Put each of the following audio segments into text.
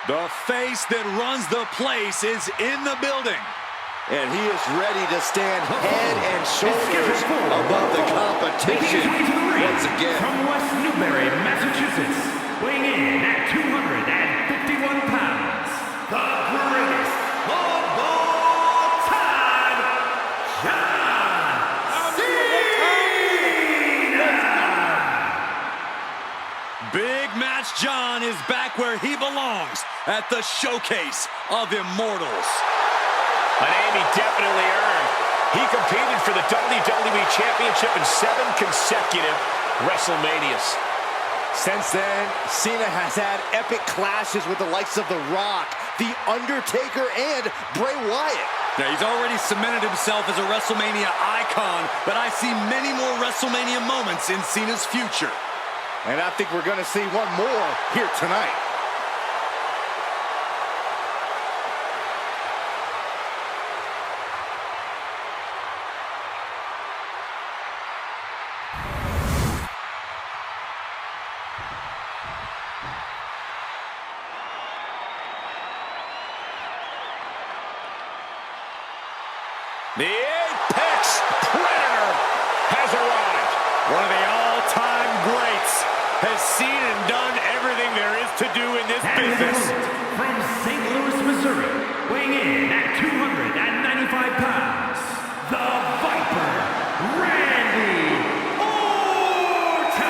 The face that runs the place is in the building. And he is ready to stand head and shoulders above the competition once again. From West Newbury, Massachusetts, weighing in at 251 pounds, the greatest of all time, John Cena! Big Match John is back where he belongs, at the showcase of immortals. A name he definitely earned. He competed for the WWE Championship in 7 consecutive WrestleManias. Since then, Cena has had epic clashes with the likes of The Rock, The Undertaker, and Bray Wyatt. Now, he's already cemented himself as a WrestleMania icon, but I see many more WrestleMania moments in Cena's future. And I think we're going to see one more here tonight. The Apex Predator has arrived. One of the all-time greats has seen and done everything there is to do in this business. From St. Louis, Missouri, weighing in at 295 pounds, the Viper, Randy Orton!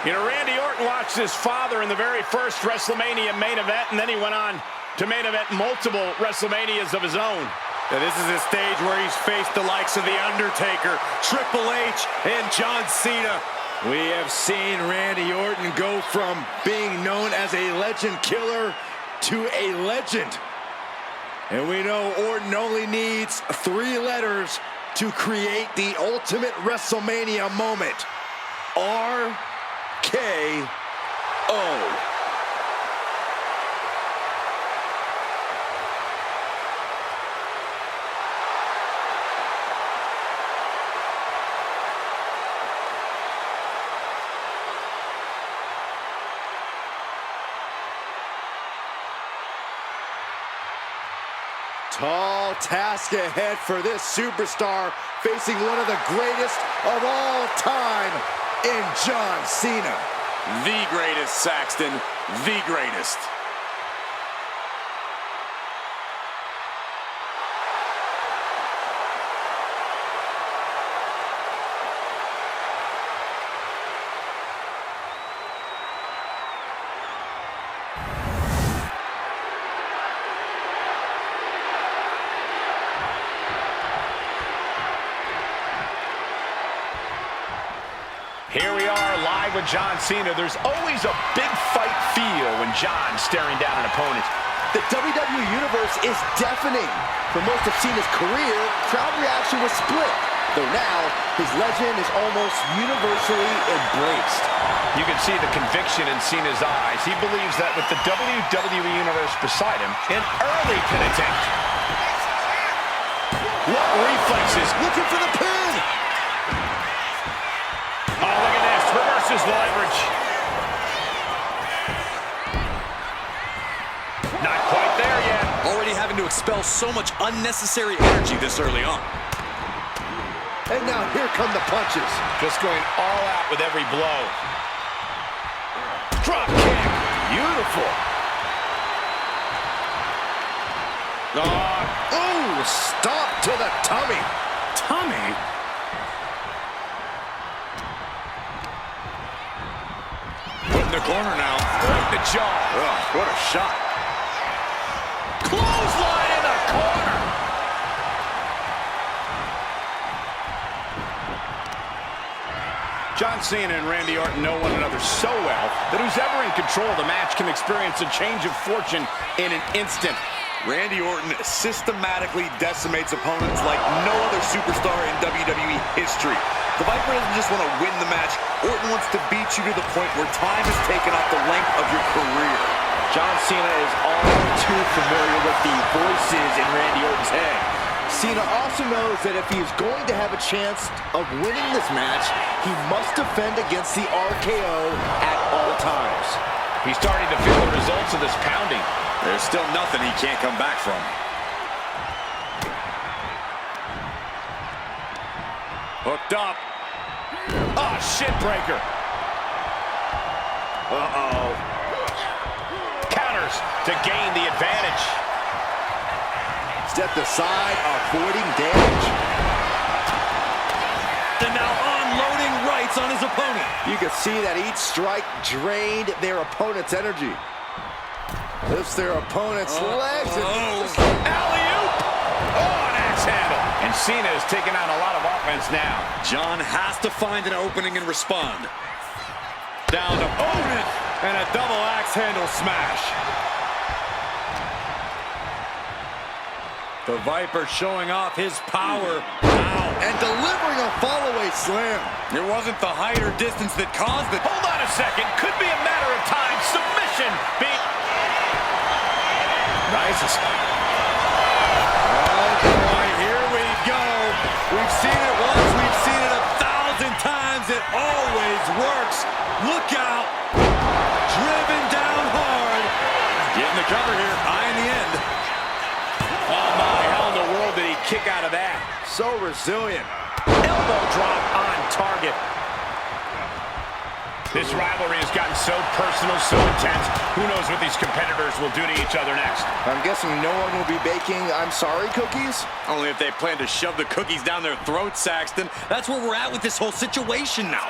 You know, Randy Orton watched his father in the very first WrestleMania main event, and then he went on to main event multiple WrestleManias of his own. Now, this is a stage where he's faced the likes of The Undertaker, Triple H, and John Cena. We have seen Randy Orton go from being known as a legend killer to a legend. And we know Orton only needs 3 letters to create the ultimate WrestleMania moment. RKO. Tall task ahead for this superstar, facing one of the greatest of all time in John Cena. The greatest, Saxton, the greatest. Here we are live with John Cena. There's always a big fight feel when John's staring down an opponent. The WWE Universe is deafening. For most of Cena's career, crowd reaction was split, though now his legend is almost universally embraced. You can see the conviction in Cena's eyes. He believes that with the WWE Universe beside him, an early penitent. What reflexes? Looking for the pin! Oh, look at this. Reverses the leverage. Not quite there yet. Already having to expel so much unnecessary energy this early on. And now here come the punches. Just going all out with every blow. Drop kick. Beautiful. Oh, stop to the tummy. Tommy? Put in the corner now. Right in the jaw. Oh, what a shot. Clothesline in the corner. John Cena and Randy Orton know one another so well that who's ever in control of the match can experience a change of fortune in an instant. Randy Orton systematically decimates opponents like no other superstar in WWE history. The Viper doesn't just want to win the match. Orton wants to beat you to the point where time has taken off the length of your career. John Cena is all too familiar with the voices in Randy Orton's head. Cena also knows that if he is going to have a chance of winning this match, he must defend against the RKO at all times. He's starting to feel the results of this pounding. There's still nothing he can't come back from. Hooked up. Oh, shin breaker. Uh-oh. Counters to gain the advantage. Stepped aside, avoiding damage. And now unloading rights on his opponent. You can see that each strike drained their opponent's energy. Lifts their opponent's legs. Alley-oop! Oh, an axe handle. And Cena is taking on a lot of offense now. John has to find an opening and respond. Down opponent and a double axe handle smash. The Viper showing off his power. Wow. And delivering a fall-away slam. It wasn't the height or distance that caused it. Hold on a second. Could be a matter of time. Submission. Nice. Oh boy, here we go. We've seen it once, we've seen it 1,000 times. It always works. Look out. Driven down hard. Getting the cover here. Eye in the end. Oh my, how in the world did he kick out of that? So resilient. Elbow drop on target. This rivalry has gotten so personal, so intense. Who knows what these competitors will do to each other next? I'm guessing no one will be baking I'm sorry cookies? Only if they plan to shove the cookies down their throat, Saxton. That's where we're at with this whole situation now.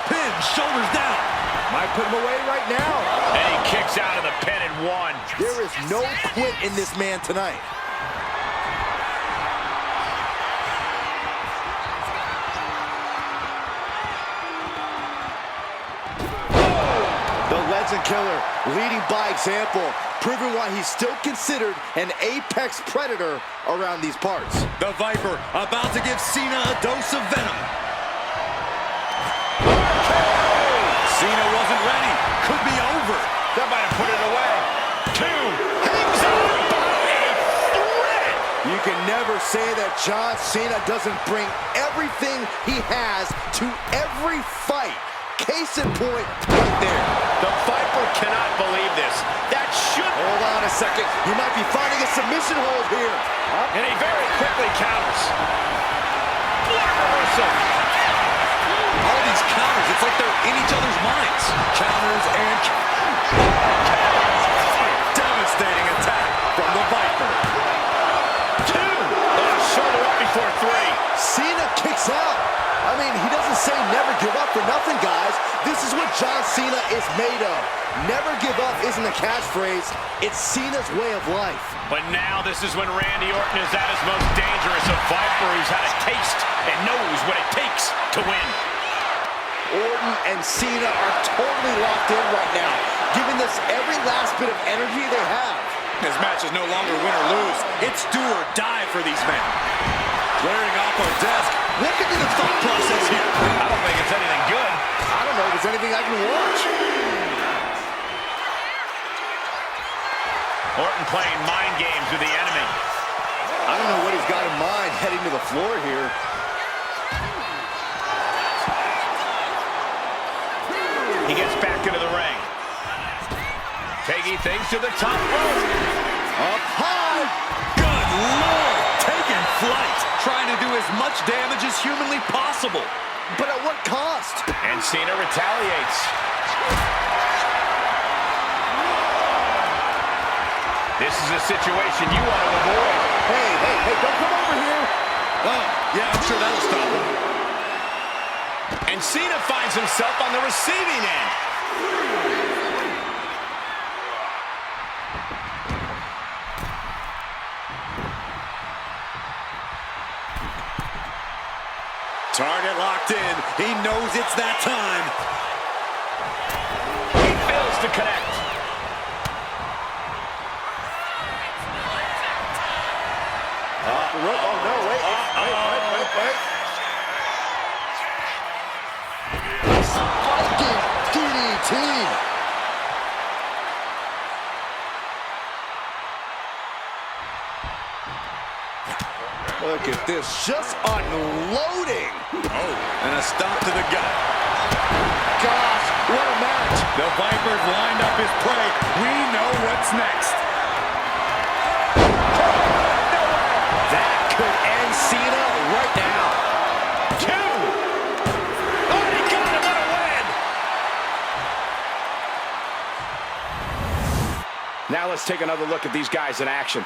Pin, shoulders down. Might put him away right now. And he kicks out of the pin and one. There is no quit in this man tonight. The Legend Killer leading by example, proving why he's still considered an apex predator around these parts. The Viper about to give Cena a dose of venom. Cena wasn't ready. Could be over. That might have put it away. Two. Hangs on by a thread. You can never say that John Cena doesn't bring everything he has to every fight. Case in point, right there. The Viper cannot believe this. That should... Hold on a second. He might be finding a submission hold here. And he very quickly counters. What a reversal. All these counters, it's like they're in each other's minds. Counters and devastating attack from the Viper. Two. Shoulder up before three. Cena kicks out. I mean, he doesn't say never give up for nothing, guys. This is what John Cena is made of. Never give up isn't a catchphrase. It's Cena's way of life. But now this is when Randy Orton is at his most dangerous. A Viper who's had a taste and knows what it takes to win. Orton and Cena are totally locked in right now, giving this every last bit of energy they have. This match is no longer win or lose. It's do or die for these men. Clearing off our desk. What could be the thought process here? I don't think it's anything good. I don't know if there's anything I can watch. Orton playing mind games with the enemy. I don't know what he's got in mind heading to the floor here. He gets back into the ring. Taking things to the top rope. Up high. Good Lord. Taking flight. Trying to do as much damage as humanly possible. But at what cost? And Cena retaliates. This is a situation you want to avoid. Hey, don't come over here. Oh, yeah, I'm sure that'll stop him. And Cena finds himself on the receiving end. Target locked in. He knows it's that time. He fails to connect. Oh, no, wait. Spiking DDT. Look at this, just unloading. Oh, and a stomp to the gut. Gosh, what a match. The Viper's lined up his prey. We know what's next. That could end CENA right now. 2. Oh, he got him, what a win! Now let's take another look at these guys in action.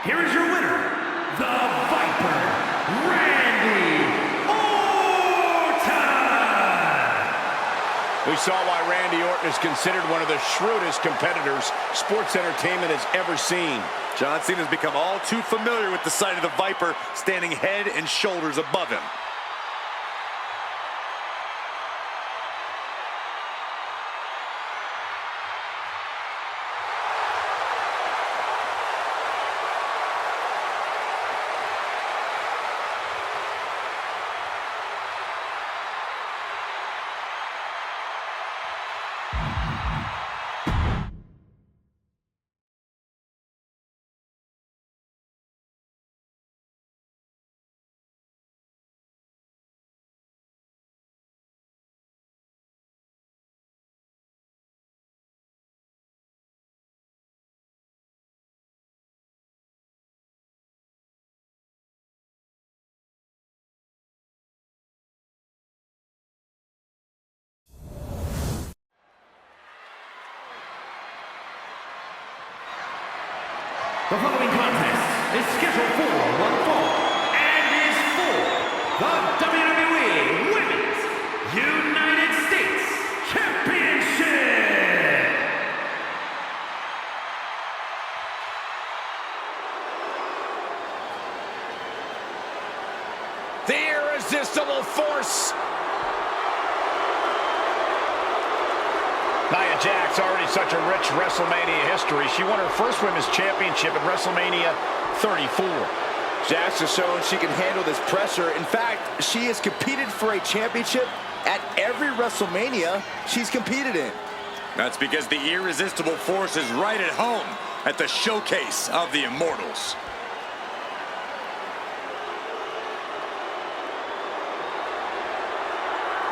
Here is your winner, the Viper, Randy Orton! We saw why Randy Orton is considered one of the shrewdest competitors sports entertainment has ever seen. John Cena has become all too familiar with the sight of the Viper standing head and shoulders above him. The following contest is scheduled for one fall and is for the WWE Women's United States Championship. The irresistible force. Nia Jax, already such a rich WrestleMania history. She won her first Women's Championship at WrestleMania 34. Jax has shown she can handle this pressure. In fact, she has competed for a championship at every WrestleMania she's competed in. That's because the irresistible force is right at home at the showcase of the Immortals.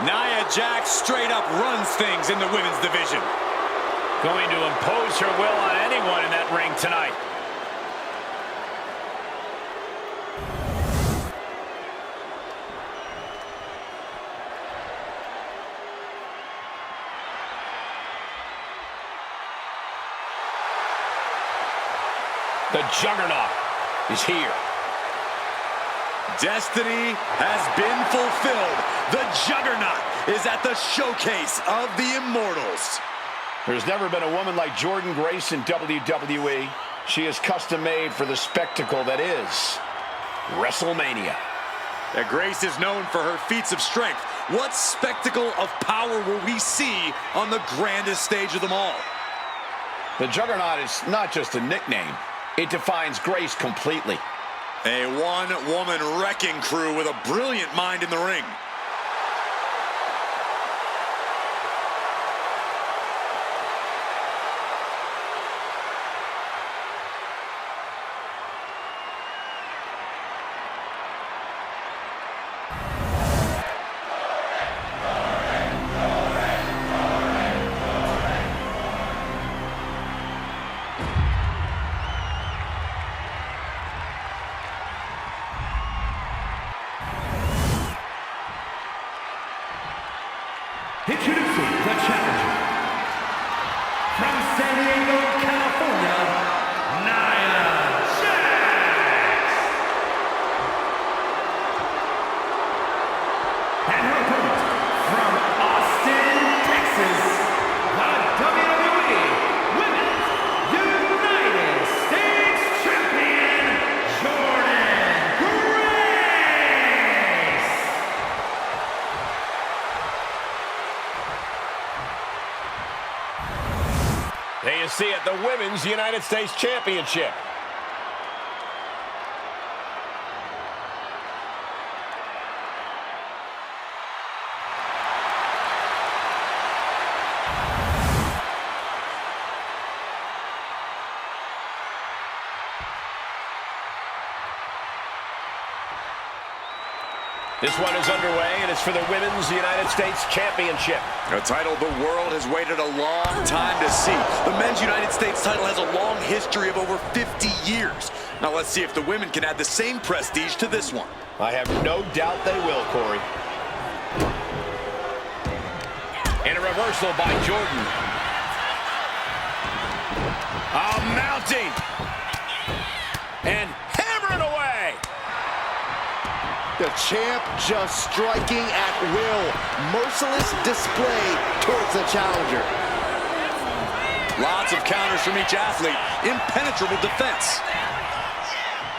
Nia Jax straight up runs things in the women's division. Going to impose her will on anyone in that ring tonight. The Juggernaut is here. Destiny has been fulfilled. The Juggernaut is at the showcase of the Immortals. There's never been a woman like Jordynne Grace in WWE. She is custom made for the spectacle that is Wrestlemania. Grace is known for her feats of strength. What spectacle of power will we see on the grandest stage of them all? The Juggernaut is not just a nickname. It defines Grace completely. A one-woman wrecking crew with a brilliant mind in the ring. Introducing the challenger from San Diego, California, Nia Jax. And her opponent from Austin, Texas, the WWE Women's United States Champion, Jordynne Grace. There you see it, the Women's United States Championship. This one is underway, and it's for the Women's United States Championship. A title the world has waited a long time to see. The Men's United States title has a long history of over 50 years. Now let's see if the women can add the same prestige to this one. I have no doubt they will, Corey. And a reversal by Jordan. Mounting. And hammering away. The champ just striking at will. Merciless display towards the challenger. Lots of counters from each athlete. Impenetrable defense.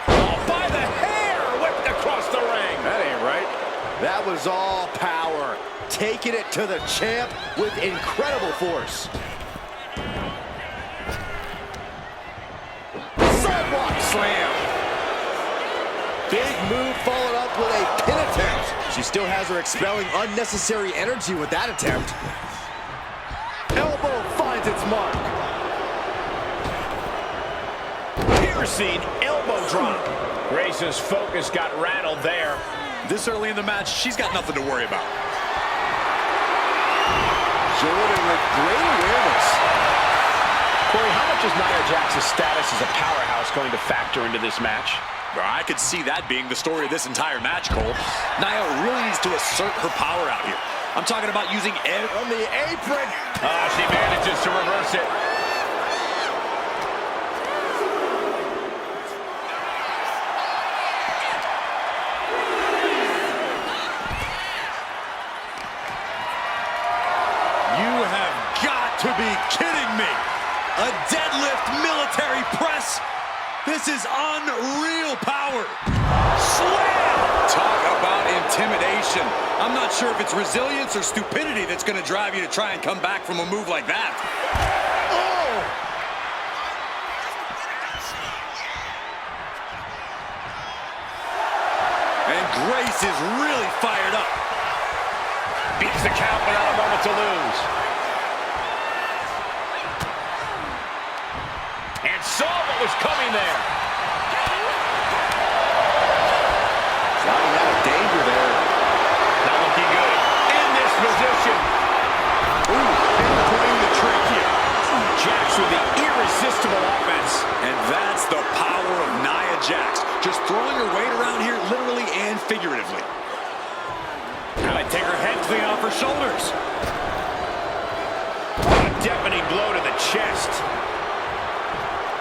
Oh, by the hair, whipped across the ring. That ain't right. That was all power. Taking it to the champ with incredible force. Sidewalk slam. Big move followed up with a pin attempt. She still has her expelling unnecessary energy with that attempt. Elbow finds its mark. Piercing elbow drop. Grace's focus got rattled there. This early in the match, she's got nothing to worry about. Jordan with great awareness. Corey, how much is Nia Jax's status as a powerhouse going to factor into this match? I could see that being the story of this entire match, Cole. Nia really needs to assert her power out here. I'm talking about using On the apron. She manages to reverse it. You have got to be kidding me. A deadlift military press. This is unreal power. Slam! Talk about intimidation. I'm not sure if it's resilience or stupidity that's going to drive you to try and come back from a move like that. Oh! And Grace is really fired up. Beats the count without a moment to lose. And saw what was coming there. Sliding out of danger there. Not looking good. In this position. Ooh, pinpointing the trick here. Jax with the irresistible offense. And that's the power of Nia Jax. Just throwing her weight around here literally and figuratively. Now they take her head clean off her shoulders. What a deafening blow to the chest.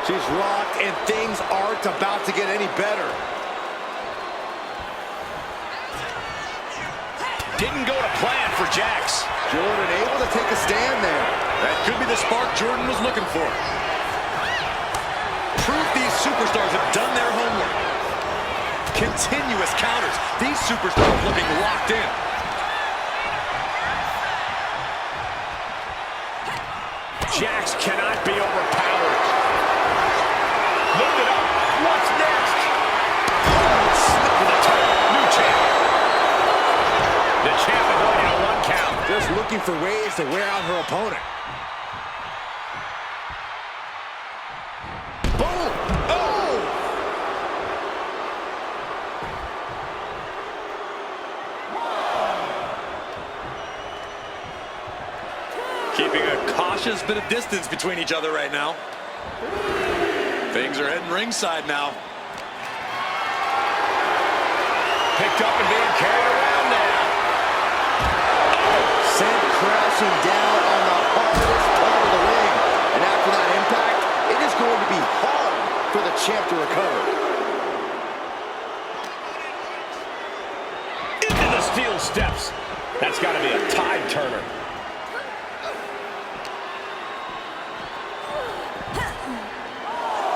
She's rocked, and things aren't about to get any better. Didn't go to plan for Jax. Jordan able to take a stand there. That could be the spark Jordan was looking for. True superstars have done their homework. Continuous counters. These superstars looking locked in. Jax cannot be overpowered. Look it up. What's next? Slip to the top. New champ. The champ avoiding a 1 count. Just looking for ways to wear out her opponent. Boom! Oh! Keeping a cautious bit of distance between each other right now. Things are heading ringside now. Picked up and being carried around now. Sent crashing down on the hardest part of the ring. And after that impact, it is going to be hard for the champ to recover. Into the steel steps. That's got to be a tide turner.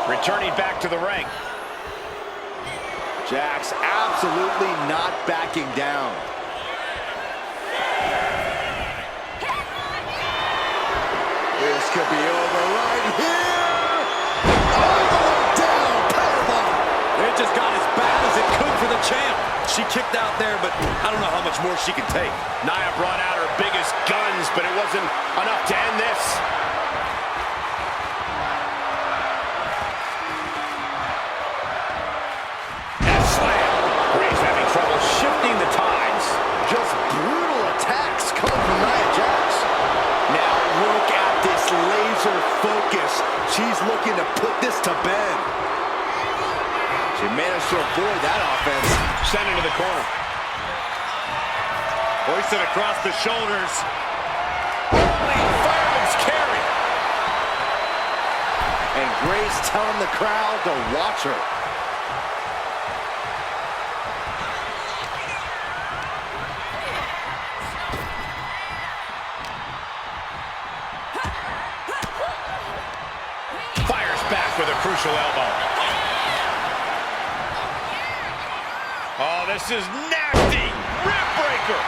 Returning back to the ring. Jax absolutely not backing down. This could be over right here. All the way down, powerbomb. It just got as bad as it could for the champ. She kicked out there, but I don't know how much more she can take. Nia brought out her biggest guns, but it wasn't enough to end this. And slam. Rhea's having trouble shifting the tides. Just brutal attacks coming from Nia Jax. Now look at this laser focus. She's looking to put this to bed. She managed to avoid that offense. Sent into the corner. Hoisted across the shoulders. Holy fireman's carry. And Grace telling the crowd to watch her. Fires back with a crucial elbow. Oh, this is nasty. Rib breaker.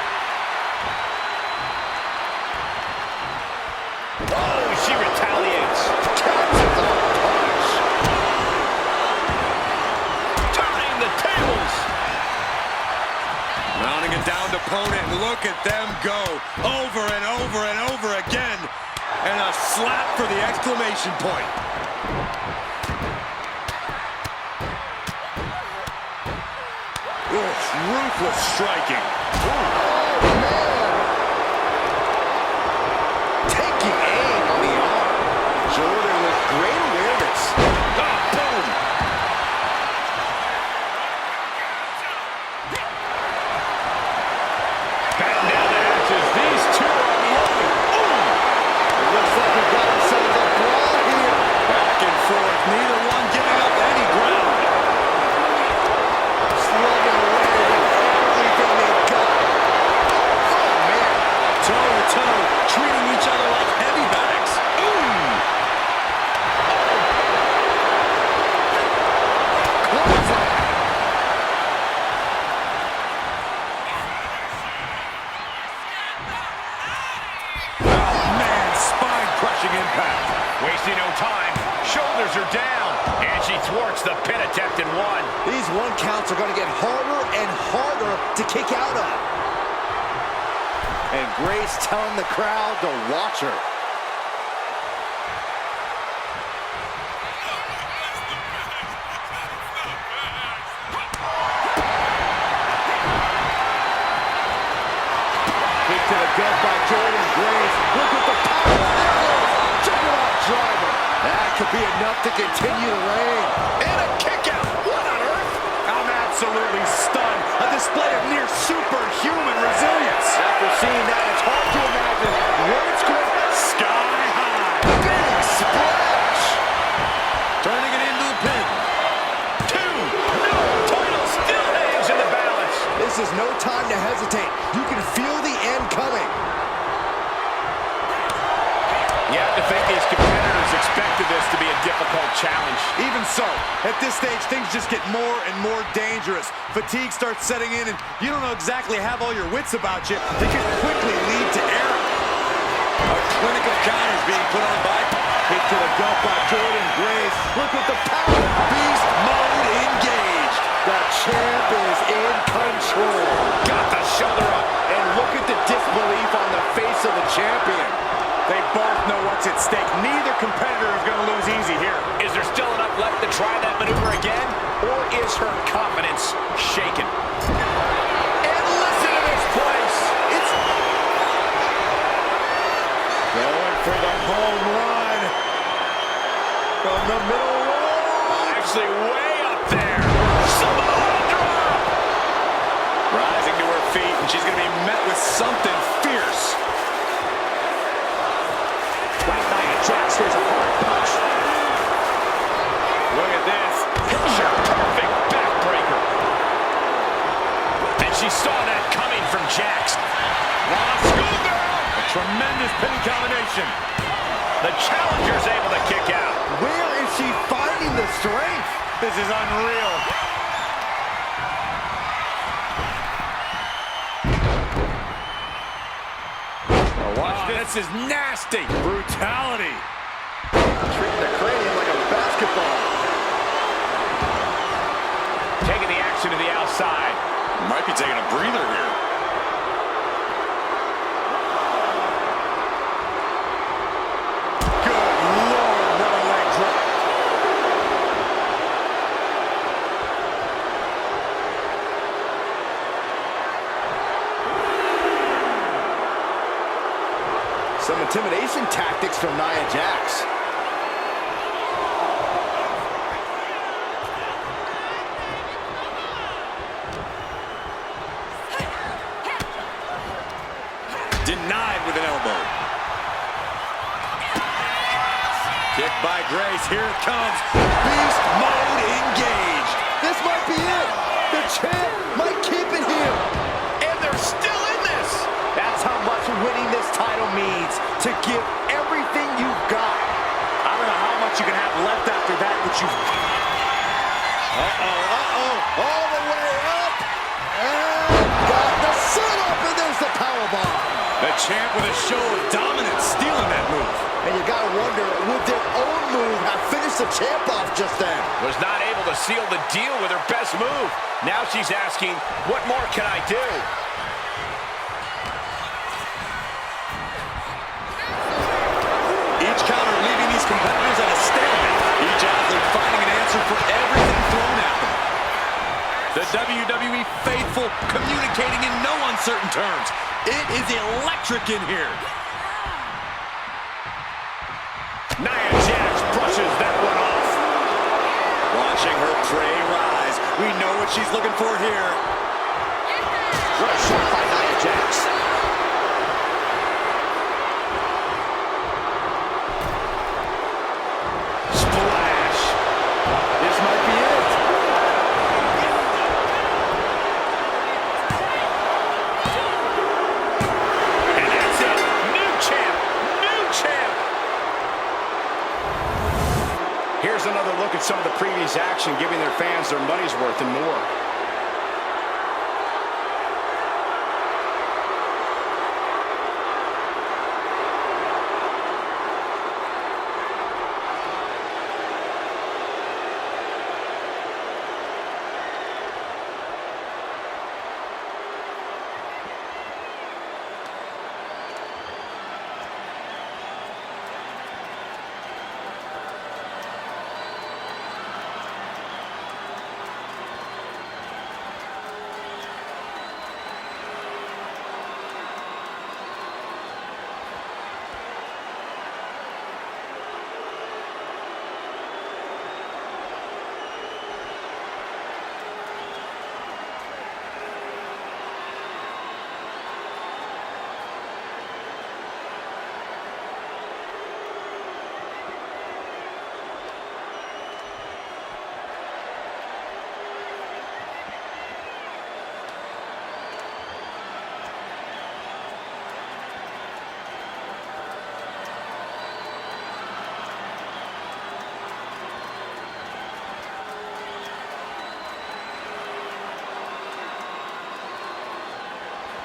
Oh, she retaliates. Turning the tables. Mounting a downed opponent. Look at them go. Over and over and over again. And a slap for the exclamation point. Ruthless striking. Oh, man. Taking aim on the arm. Jordan with great awareness. Ah, boom. Batten down the hatches. These two are loaded. It looks like we've got ourselves a brawl here. Back and forth. Neither one giving up any ground. Slugging away with everything they've got. Oh, man. Toe-to-toe, treating each other like heavy bags. Clothesline. Oh, man, spine-crushing impact. Wasting no time. Shoulders are down. And she thwarts the pin attempt in one. These 1 counts are going to get harder and harder to kick out of. And Grace telling the crowd to watch her. Kick to the gut by Jordan Grace. Look at the power. Juggernaut driver. That could be enough to continue the reign. And a kick out. What on earth? I'm absolutely stunned. A display of near superhuman resilience. After seeing that, it's hard to imagine where it's going. Sky high. Big splash. Turning it into the pin. 2. No. Title still hangs in the balance. This is no time to hesitate. You can feel the end coming. You have to think these competitors expected this to be a difficult challenge. Even so. At this stage, things just get more and more dangerous. Fatigue starts setting in, and you don't know exactly have all your wits about you. They can quickly lead to error. A clinic of counters being put on by. Hit to the gut by Jordynne Grace. Look at the power. Beast mode engaged. The champ is in control. Got the shoulder up, and look at the disbelief on the face of the champion. They both know what's at stake. Neither competitor is going to lose easy here. Is there still enough left to try that maneuver again, or is her confidence shaken? And listen to this place. It's going for the home run from the middle row. actually way up there. Samoa drop. Rising to her feet, and she's going to be met with something fierce. Jax, here's a hard punch. Look at this. Picture perfect backbreaker. And she saw that coming from Jax. A tremendous pinning combination. The challenger's able to kick out. Where is she finding the strength? This is unreal. Watch this. This is nasty. Brutality. Treating the cranium like a basketball. Taking the action to the outside. Might be taking a breather here. Good Lord, what a leg drop. Some intimidation tactics from Nia Jax. Denied with an elbow. Kick by Grace. Here it comes. Beast mode engaged. This might be it. The champ might keep it here. And they're still in this. That's how much winning this title means. To give everything you've got. I don't know how much you can have left after that, but you've... All the way up. And got the setup, and there's the powerbomb. The champ with a show of dominance, stealing that move. And you gotta wonder, would their own move have finished the champ off just then? Was not able to seal the deal with her best move. Now she's asking, what more can I do? Each counter leaving these competitors at a stalemate. Each athlete finding an answer for everything thrown at them. The WWE faithful communicating in no uncertain terms. It is electric in here. Nia Jax brushes that one off. Watching her prey rise. We know what she's looking for here. What a shot by Nia Jax. Splash. This might be it. And that's it. New champ. New champ. Here's another look at some of the previous action, giving their fans their money's worth and more.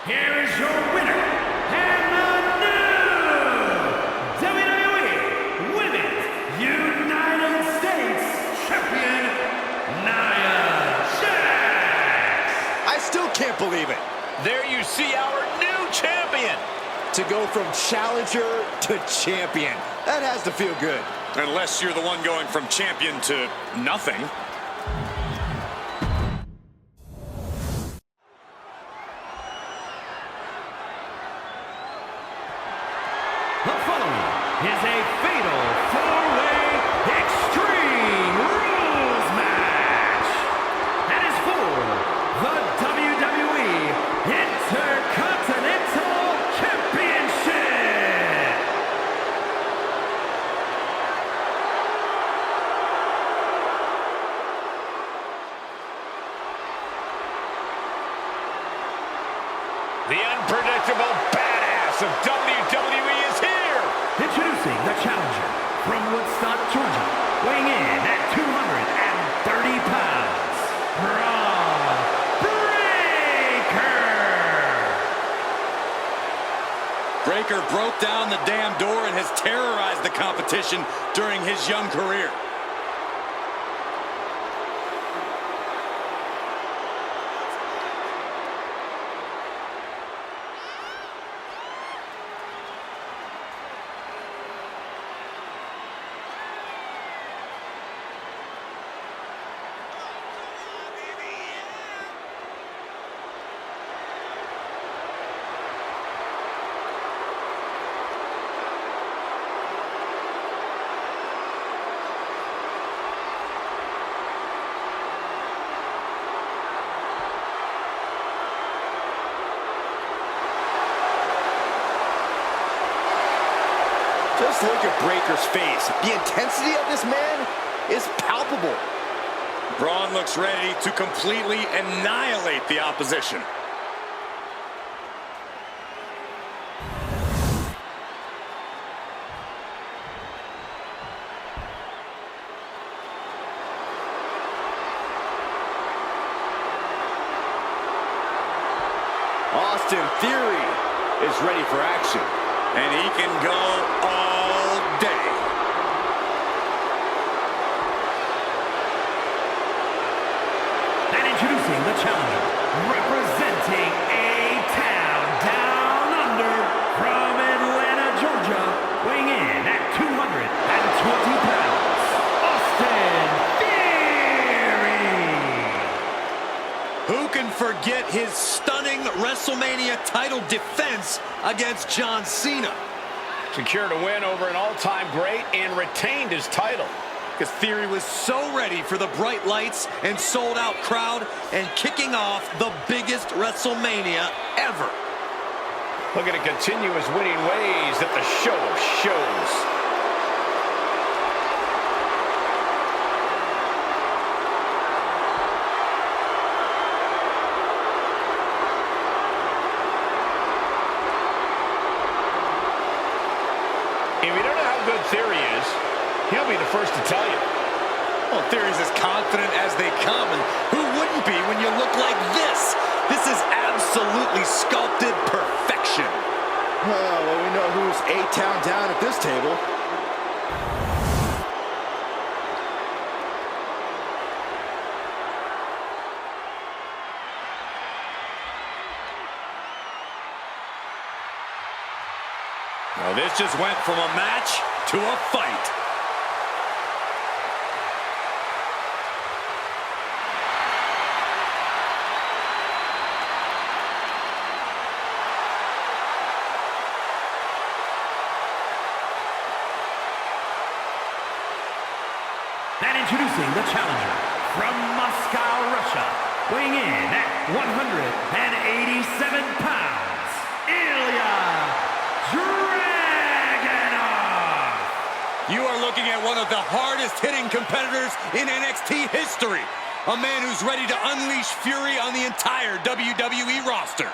here is your winner, and the new WWE Women's United States Champion, Nia Jax. I still can't believe it. There you see our new champion. To go from challenger to champion. That has to feel good. Unless you're the one going from champion to nothing. The following is a fatal four-way Extreme Rules match. That is for the WWE Intercontinental Championship. The unpredictable badass of WWE is here. Introducing the challenger from Woodstock, Georgia, weighing in at 230 pounds, Braun Breaker. Breaker broke down the damn door and has terrorized the competition during his young career. Just look at Breaker's face. The intensity of this man is palpable. Braun looks ready to completely annihilate the opposition. Austin Theory is ready for action, and he can go all day. And introducing the challenger, representing A-Town Down Under from Atlanta, Georgia, weighing in at 220 pounds, Austin Theory. Who can forget his stunning WrestleMania title defense against John Cena? Secured a win over an all-time great and retained his title. Because Theory was so ready for the bright lights and sold-out crowd and kicking off the biggest WrestleMania ever. Looking to continue his winning ways at the show of shows. If you don't know how good Theory is, he'll be the first to tell you. Well, Theory's as confident as they come, and who wouldn't be when you look like this? This is absolutely sculpted perfection. Well, we know who's A-Town down at this table. Now, this just went from a match to a fight. And introducing the challenger from Moscow, Russia, weighing in at 187 pounds, ILJA DRAGUNOV. You are looking at one of the hardest-hitting competitors in NXT history. A man who's ready to unleash fury on the entire WWE roster.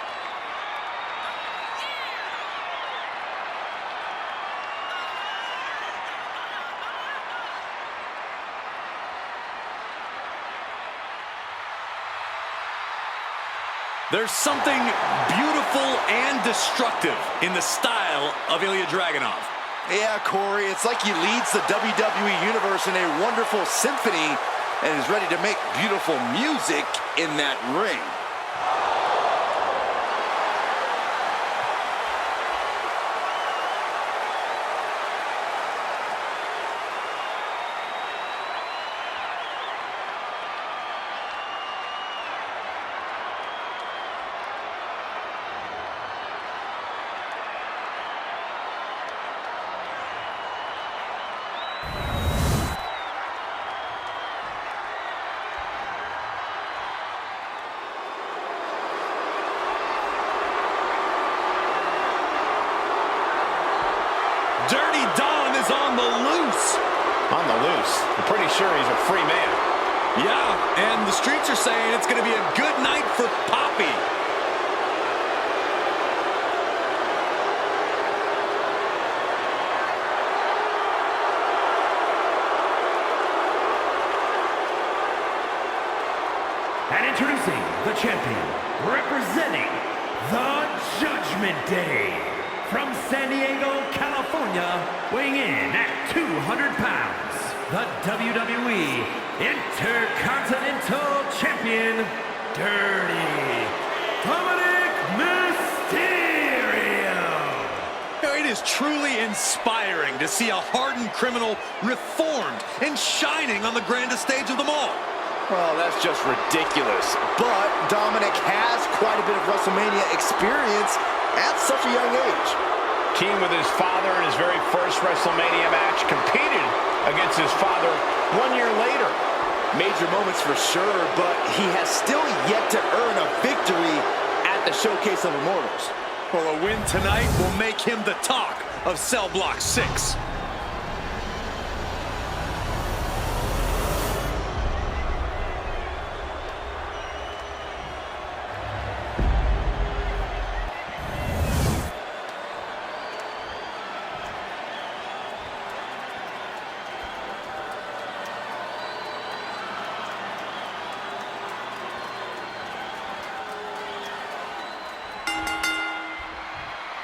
There's something beautiful and destructive in the style of ILJA Dragunov. Yeah, Corey, it's like he leads the WWE Universe in a wonderful symphony and is ready to make beautiful music in that ring. Dirty Don is on the loose. On the loose. I'm pretty sure he's a free man. Yeah, and the streets are saying it's going to be a good night for Poppy. And introducing the champion, representing the Judgment Day, from San Diego, California, weighing in at 200 pounds, the WWE Intercontinental Champion, Dirty Dominic Mysterio. It is truly inspiring to see a hardened criminal reformed and shining on the grandest stage of them all. Well, that's just ridiculous. But Dominic has quite a bit of WrestleMania experience at such a young age. Teamed with his father in his very first WrestleMania match, competed against his father 1 year later. Major moments for sure, but he has still yet to earn a victory at the Showcase of Immortals. Well, a win tonight will make him the talk of Cell Block 6.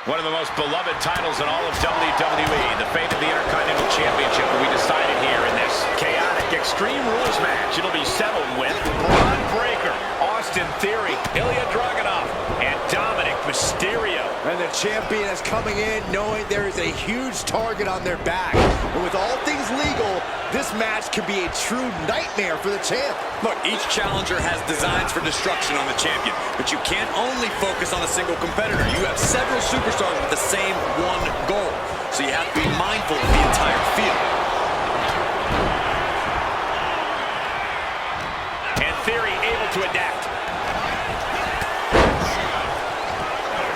One of the most beloved titles in all of WWE, the fate of the Intercontinental Championship will be decided here in this chaotic Extreme Rules match. It'll be settled with Bron Breakker, Austin Theory, ILJA Dragunov, and Dominic Mysterio. And the champion is coming in knowing there is a huge target on their back. And with all things legal, this match could be a true nightmare for the champ. Look, each challenger has designs for destruction on the champion, but you can't only focus on a single competitor. You have several superstars with the same one goal, so you have to be mindful of the entire field. And Theory able to adapt.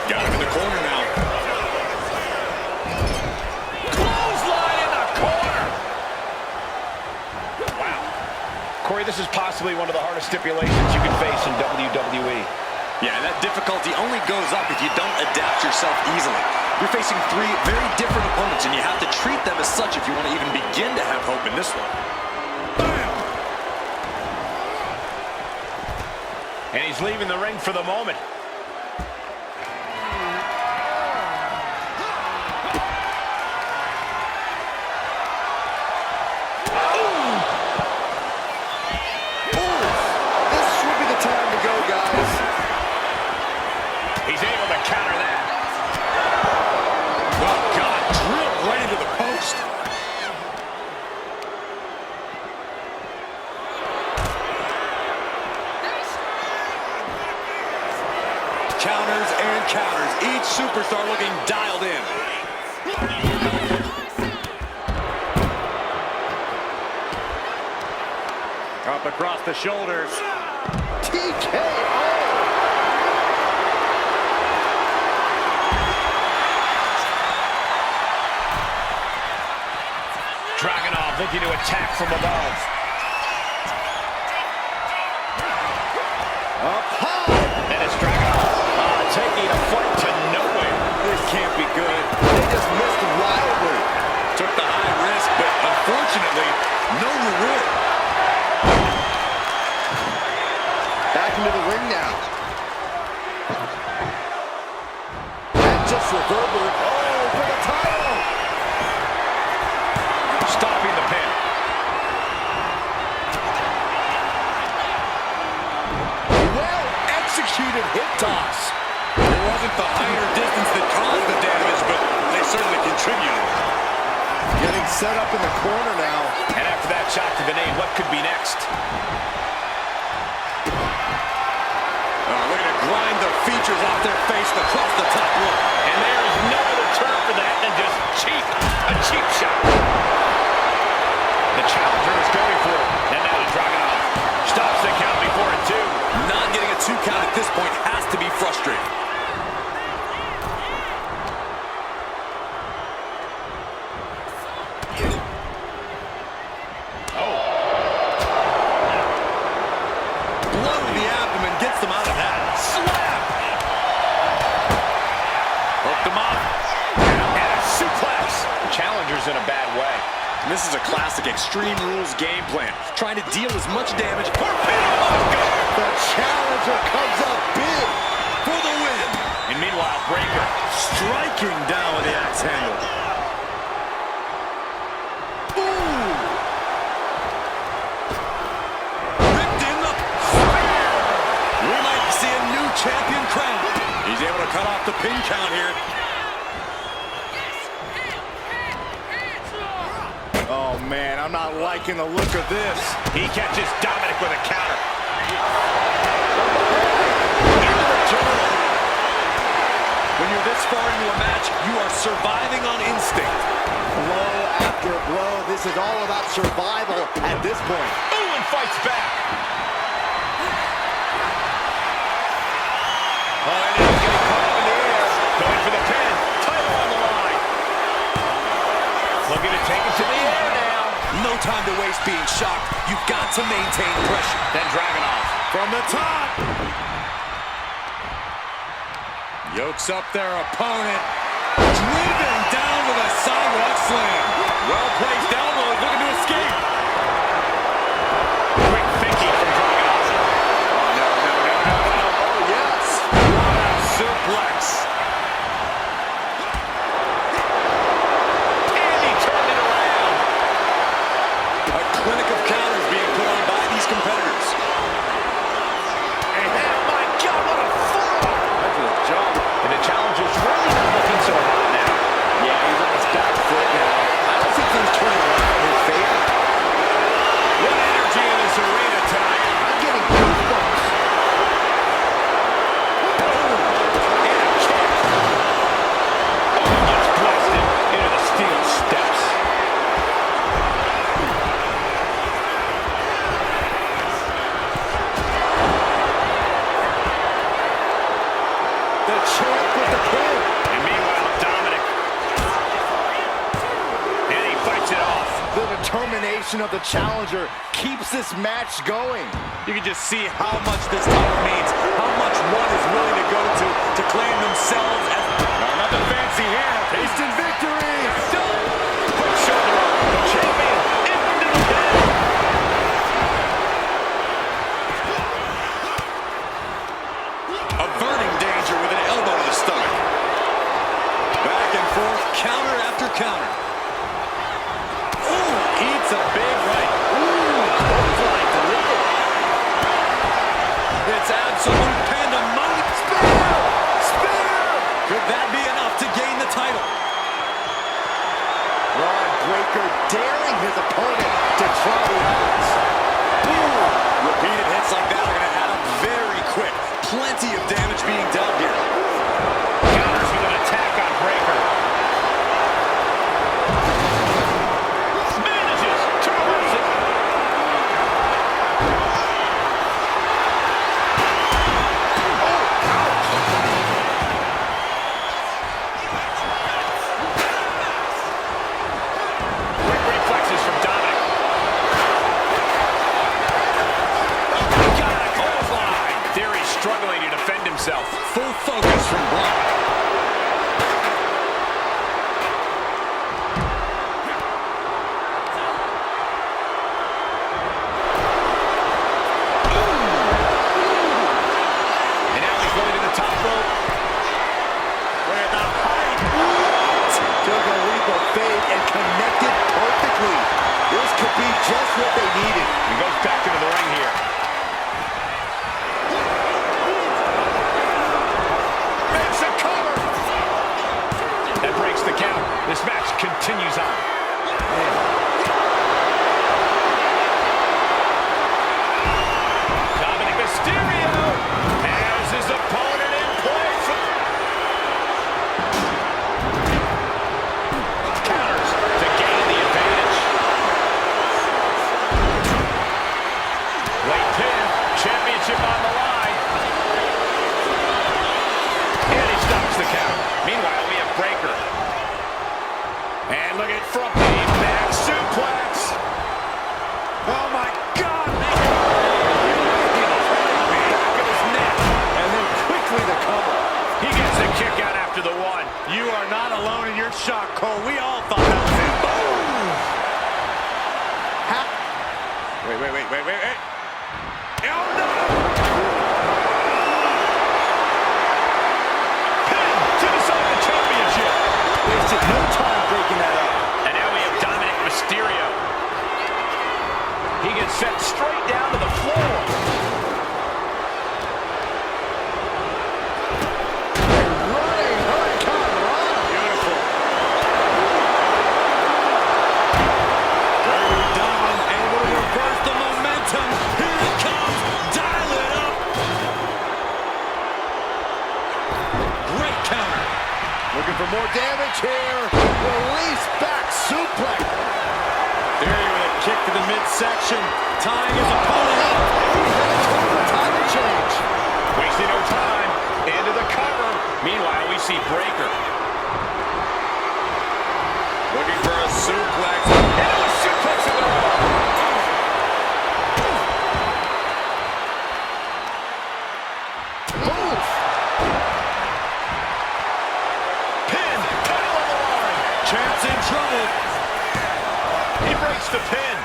Got him in the corner now. Clothesline in the corner. Wow. Corey, this is possibly one of the hardest stipulations you can face in WWE. Yeah, that difficulty only goes up if you don't adapt yourself easily. You're facing three very different opponents, and you have to treat them as such if you want to even begin to have hope in this one. And he's leaving the ring for the moment. He's able to counter that. Oh, God, drilled right into the post. Counters and counters. Each superstar looking dialed in. Up across the shoulders. TKO! Dragunov looking to attack from above. Up high! And it's Dragunov taking a flight to nowhere. This can't be good. They just missed wildly. Took the high risk, but unfortunately, no reward. Back into the ring now. That just reverberated. Oh, for the title! Stopping the pin. Well executed hip toss. It wasn't the height or distance that caused the damage, but they certainly contributed. Getting set up in the corner now. And after that shot to the name, what could be next? Looking to grind the features off their face and across the top rope. And there is no other term for that than just cheap. A cheap shot. The challenger is going for it. And now to Dragunov. Stops the count before a 2. Not getting a 2 count at this point has to be frustrating. Blow to the abdomen gets them out of that. Slap! Hooked them up. And a suplex. Challenger's in a bad way. And this is a classic Extreme Rules game plan. Trying to deal as much damage. The challenger comes up big For the win. And meanwhile, Breaker. Striking down with the axe handle. Ripped in the spear. We might see a new champion crown. He's able to cut off the pin count here. Oh man, I'm not liking the look of this. He catches Dominic with a counter. When you're this far into a match, you are surviving on instinct. Blow after blow. This is all about survival at this point. Owen fights back. Oh, and he's getting caught up in the air. Going for the pin. Title on the line. Looking to take it to the air now. No time to waste being shocked. You've got to maintain pressure. Then Dragunov. From the top. Yokes up their opponent. Driven down with a sidewalk slam. Well-placed elbow, looking to escape. Quick thinking from Dragunov. No. Oh yes. What a suplex. And he turned it around. A clinic of counters being put on by these competitors. And my God, what a forearm. That's a jump. And the challenger's really not looking so hot now. Yeah, he's on his back foot now. I don't see things turning around in his favor. What energy in this arena tonight. I'm getting goosebumps. And a kick. Oh, he gets blasted into the steel steps. The champ with the pin. And meanwhile, Dominic. And he fights it off. The determination of the challenger keeps this match going. You can just see how much this title means, how much one is willing to go to claim themselves as... Nothing fancy here. Instant victory. Quick shoulder up. The champion into the pin. Averting danger with an elbow to the stomach. Back and forth, counter after counter. Ooh, eats a big right. Ooh, clothesline delivered. It's absolute pandemonium. Spear! Spear! Could that be enough to gain the title? Ron Breaker daring his opponent to try the odds. Repeated hits like that are going to add up very quick. Plenty of damage being dealt here. Counters with an attack on Breaker. Manages to reverse it. Quick reflexes from Dominic. Got a clothesline. Theory struggling to defend himself. Full focus from Bron. And now he's going to the top just what they needed. He goes back into the ring here. Makes a cover. That breaks the count. This match continues on. Dominic Mysterio has his opponent in place. Counters to gain the advantage. Late pin, championship on the line. And he stops the count. Meanwhile, we have Breaker. And look at front knee, back suplex. Oh my God! Back of his neck, and then quickly the cover. He gets a kick out after the one. You are not alone in your shock, Cole. We all thought that was it. Boom! Wait. Oh, no! Pin to decide the championship. Wasted no time breaking that up. And now we have Dominic Mysterio. He gets sent straight down to the floor. Running hurricane run. Beautiful. Very down, able to reverse the momentum. Here it comes. Dial it up. Great counter. Looking for more damage here. Release back suplex. There with a kick to the midsection. Tying his opponent up. Time to change. Wasting no time. Into the cover. Meanwhile, we see Breaker. Looking for a suplex. And a suplex in the wall. Move. Pin. Title on the line. Champ's in trouble. He breaks the pin.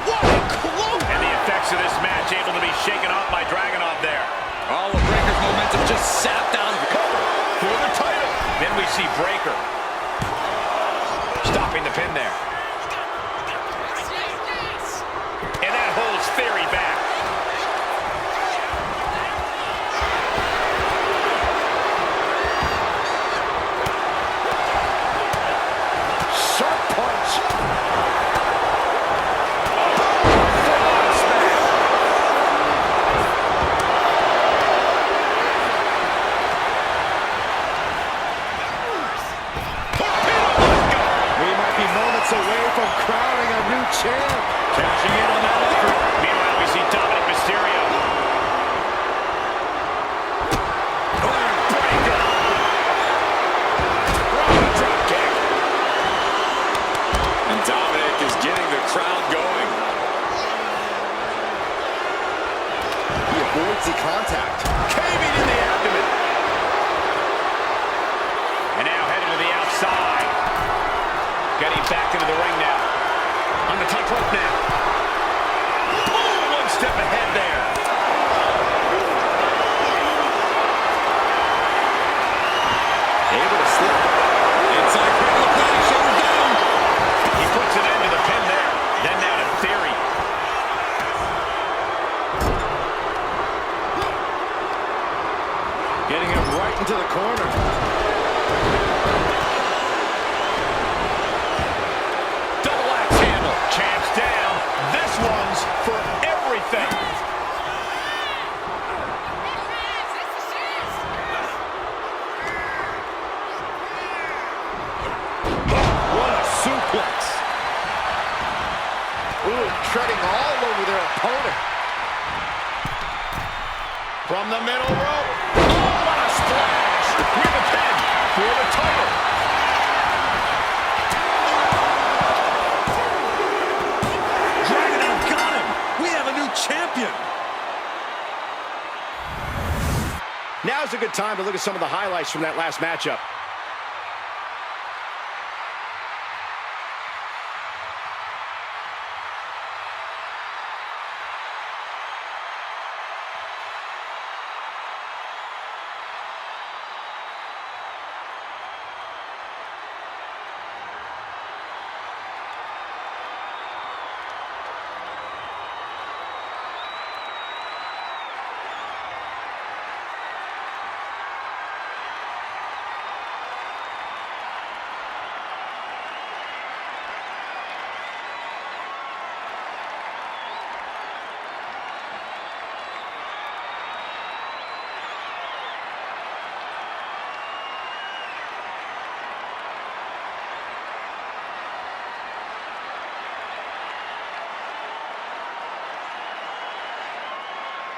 What a club! And the effects of this match able to be shaken off by Dragunov there. All of Breaker's momentum just sapped out of the cover. For the title. Then we see Breaker. Stopping the pin there. And that holds Theory back. Sharp punch. We might be moments away from crowning a new champ. Cashing in on that offer. Meanwhile, we see Dominic Mysterio. Breaker. Drop kick. And Dominic is getting the crowd going. He avoids the contact. Caving in the abdomen. And now headed to the outside. Getting back into the ring now. On the top rope now. Boom! One step ahead there. Able to slip. Inside critical play, shoulders down. He puts an end to the pin there. Then now to Theory. Getting him right into the corner. Double axe handle. Champ's down. This one's for everything. What a suplex. Ooh, treading all over their opponent. From the middle rope. Oh, what a splash. With the pin for the title. Dragunov got him. We have a new champion. Now's a good time to look at some of the highlights from that last matchup.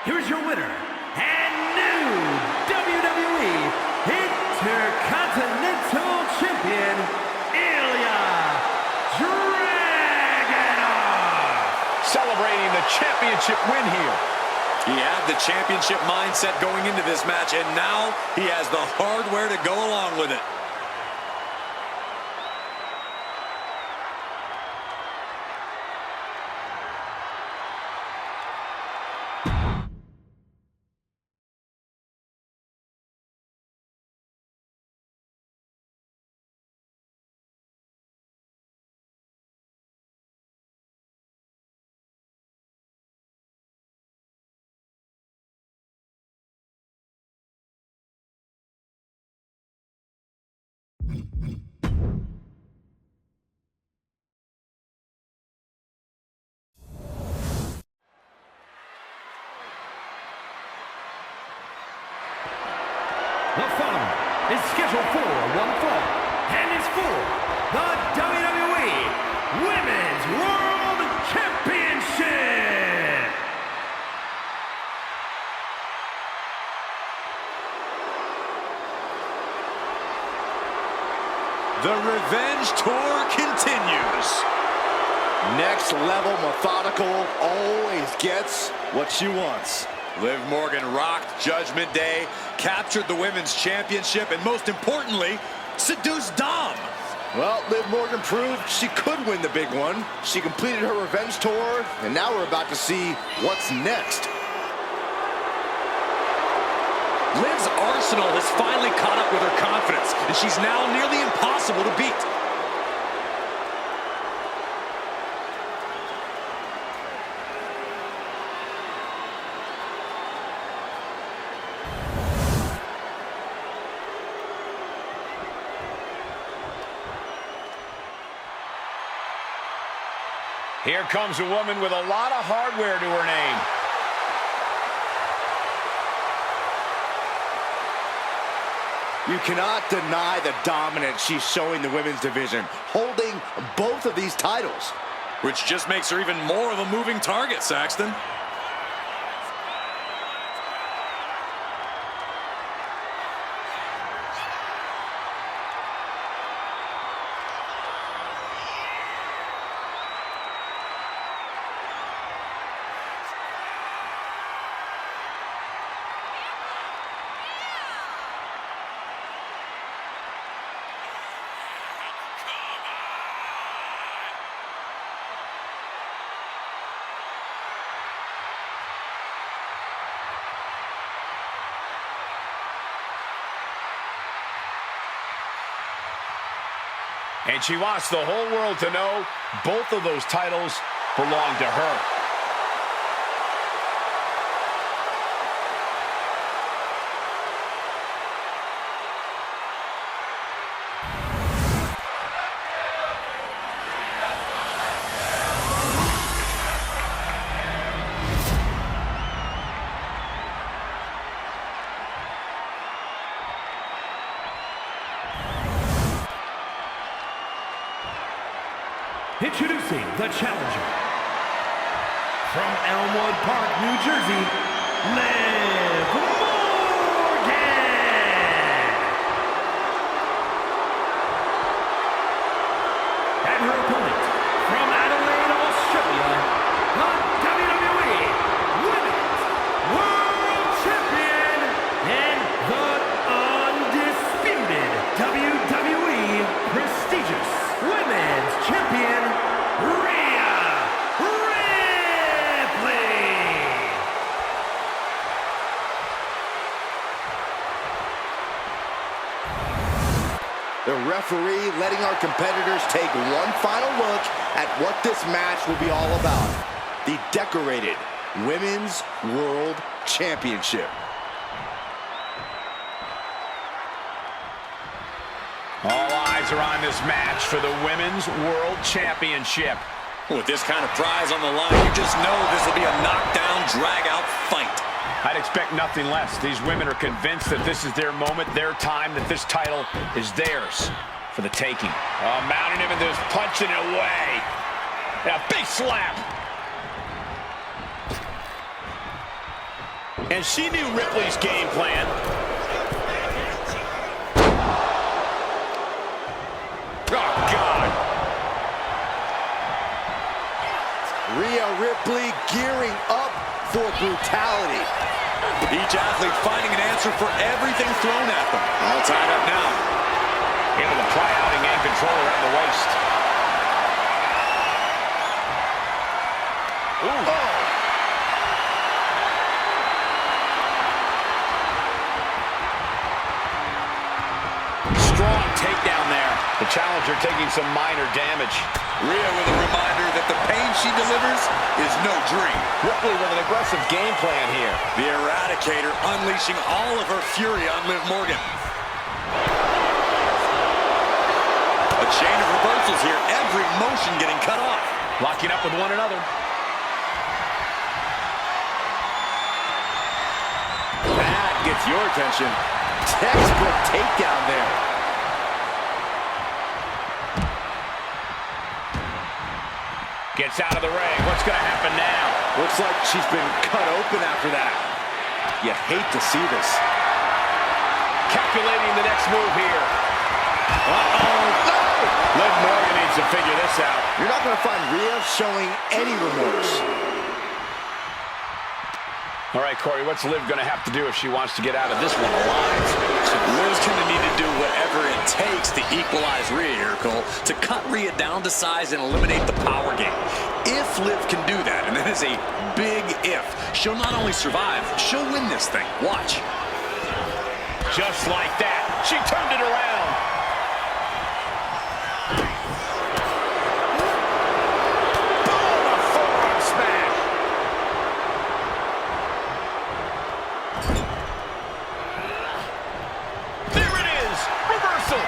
here is your winner and new WWE Intercontinental Champion, ILJA DRAGUNOV. Celebrating the championship win here. He had the championship mindset going into this match, and now he has the hardware to go along with it. The following is scheduled for one fall and is for the WWE Women's World Championship. The Revenge Tour continues. Next level methodical, always gets what she wants. Liv Morgan rocked Judgment Day, captured the Women's Championship, and most importantly, seduced Dom. Well, Liv Morgan proved she could win the big one. She completed her revenge tour, and now we're about to see what's next. Liv's arsenal has finally caught up with her confidence, and she's now nearly impossible to beat. Here comes a woman with a lot of hardware to her name. You cannot deny the dominance she's showing the women's division, holding both of these titles. Which just makes her even more of a moving target, Saxton. And she wants the whole world to know both of those titles belong to her. Introducing the challenger from Elmwood Park, New Jersey, Liv Morgan. And her opponent from Adelaide, Australia, the WWE Women's World Champion and the undisputed WWE prestigious Women's Champion, RHEA Ripley. The referee letting our competitors take one final look at what this match will be all about. The decorated Women's World Championship. All eyes are on this match for the Women's World Championship. With this kind of prize on the line, you just know this will be a knockdown, drag-out fight. I'd expect nothing less. These women are convinced that this is their moment, their time, that this title is theirs for the taking. Mounting him and just punching it away. Yeah, big slap. And she knew Ripley's game plan. Oh, God. Rhea Ripley gearing up for brutality. Each athlete finding an answer for everything thrown at them. All tied up now. Into the pry-outing and control around the waist. Ooh. Oh. Strong takedown there. The challenger taking some minor damage. Rhea with a reminder that the pain she delivers is no dream. Ripley with an aggressive game plan here. The Eradicator unleashing all of her fury on Liv Morgan. A chain of reversals here, every motion getting cut off. Locking up with one another. That gets your attention. Textbook takedown there. Gets out of the ring. What's going to happen now? Looks like she's been cut open after that. You hate to see this. Calculating the next move here. Uh-oh. No! Liv Morgan needs to figure this out. You're not going to find Rhea showing any remorse. All right, Corey, what's Liv going to have to do if she wants to get out of this one alive? Liv's going to need to do whatever it takes to equalize Rhea here, Cole, to cut Rhea down to size and eliminate the power game. If Liv can do that, and that is a big if, she'll not only survive, she'll win this thing. Watch. Just like that. She turned it around. Boom! A forearm smash. There it is. Reversal.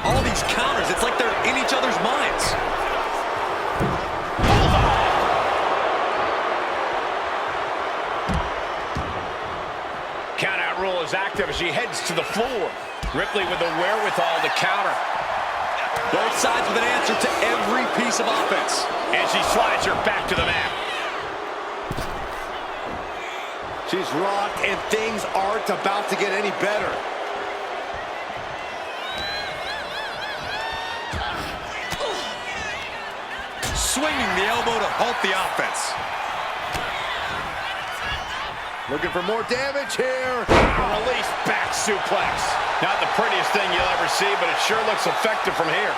All these counters, it's like they're in each other's minds. Count-out rule is active as she heads to the floor. Ripley with the wherewithal to counter. Both sides with an answer to every piece of offense. And she slides her back to the mat. She's rocked, and things aren't about to get any better. Swinging the elbow to halt the offense. Looking for more damage here. Release back suplex. Not the prettiest thing you'll ever see, but it sure looks effective from here.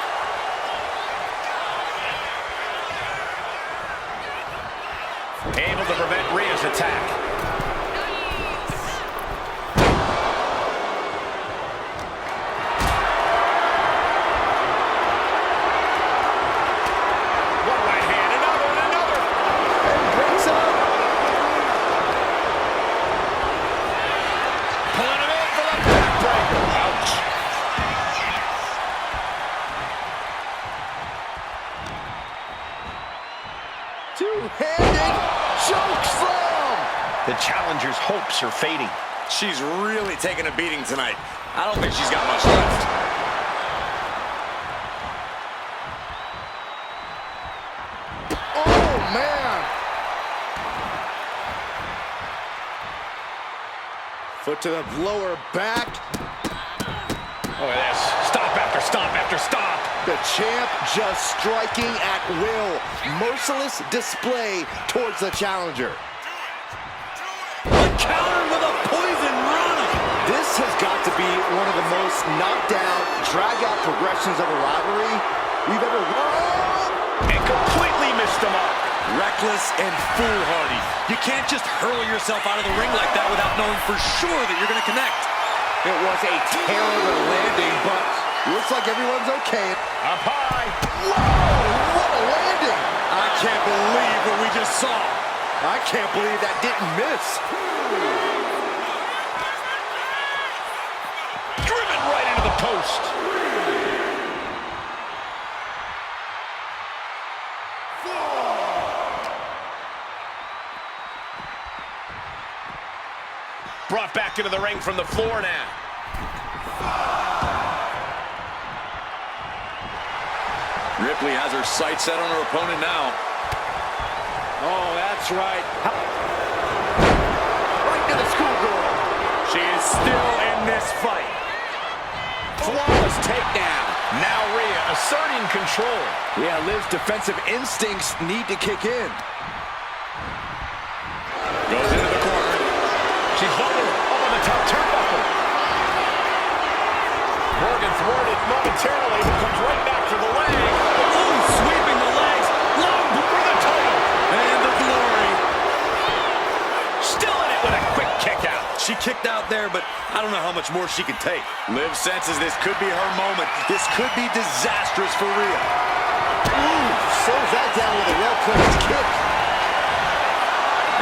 Able to prevent Rhea's attack. One right hand, another, and another. And breaks up. Pulling him in for the backbreaker. Ouch. Two-handed choke slam. The challenger's hopes are fading. She's really taking a beating tonight. I don't think she's got much left. Oh, man. Foot to the lower back. Look at this. Stop after stop after stop. The champ just striking at will. Merciless display towards the challenger. Counter with a poison rana. This has got to be one of the most knockdown, drag-out progressions of a rivalry we've ever won. And completely missed the mark. Reckless and foolhardy. You can't just hurl yourself out of the ring like that without knowing for sure that you're going to connect. It was a terrible landing, but looks like everyone's okay. Up high. Whoa, what a landing. I can't believe what we just saw. I can't believe that didn't miss. Driven right into the post. Brought back into the ring from the floor now. Ripley has her sights set on her opponent now. Oh, that's right. Right to the schoolgirl. She is still in this fight. Flawless takedown. Now Rhea asserting control. Yeah, Liv's defensive instincts need to kick in. Goes into the corner. She's vulnerable up on the top turnbuckle. Morgan thwarted momentarily, but comes right back for the leg. Ooh, sweeping the legs. Long for the title. And the glory. Still in it with a quick kick out. She kicked out there, but I don't know how much more she can take. Liv senses this could be her moment. This could be disastrous for Rhea. Ooh, slows that down with a well-placed kick.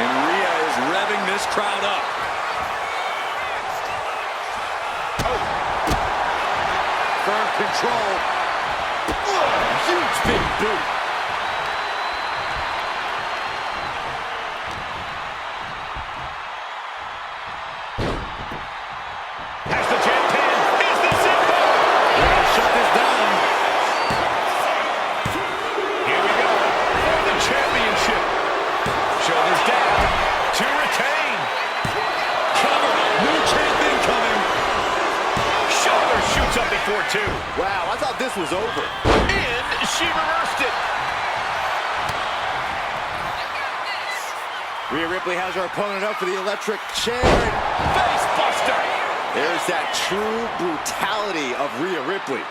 And Rhea is revving this crowd up. Oh. Firm control. Oh, huge big boot. Has the jet pin. Is this it? We're going to shut this down. Here we go for the championship. Shoulders down to retain. Cover. New champion coming. Shoulder shoots up before two. Wow, I thought this was over. And she reversed it. Rhea Ripley has her opponent up for the electric chair. Face buster. There's that true brutality of Rhea Ripley.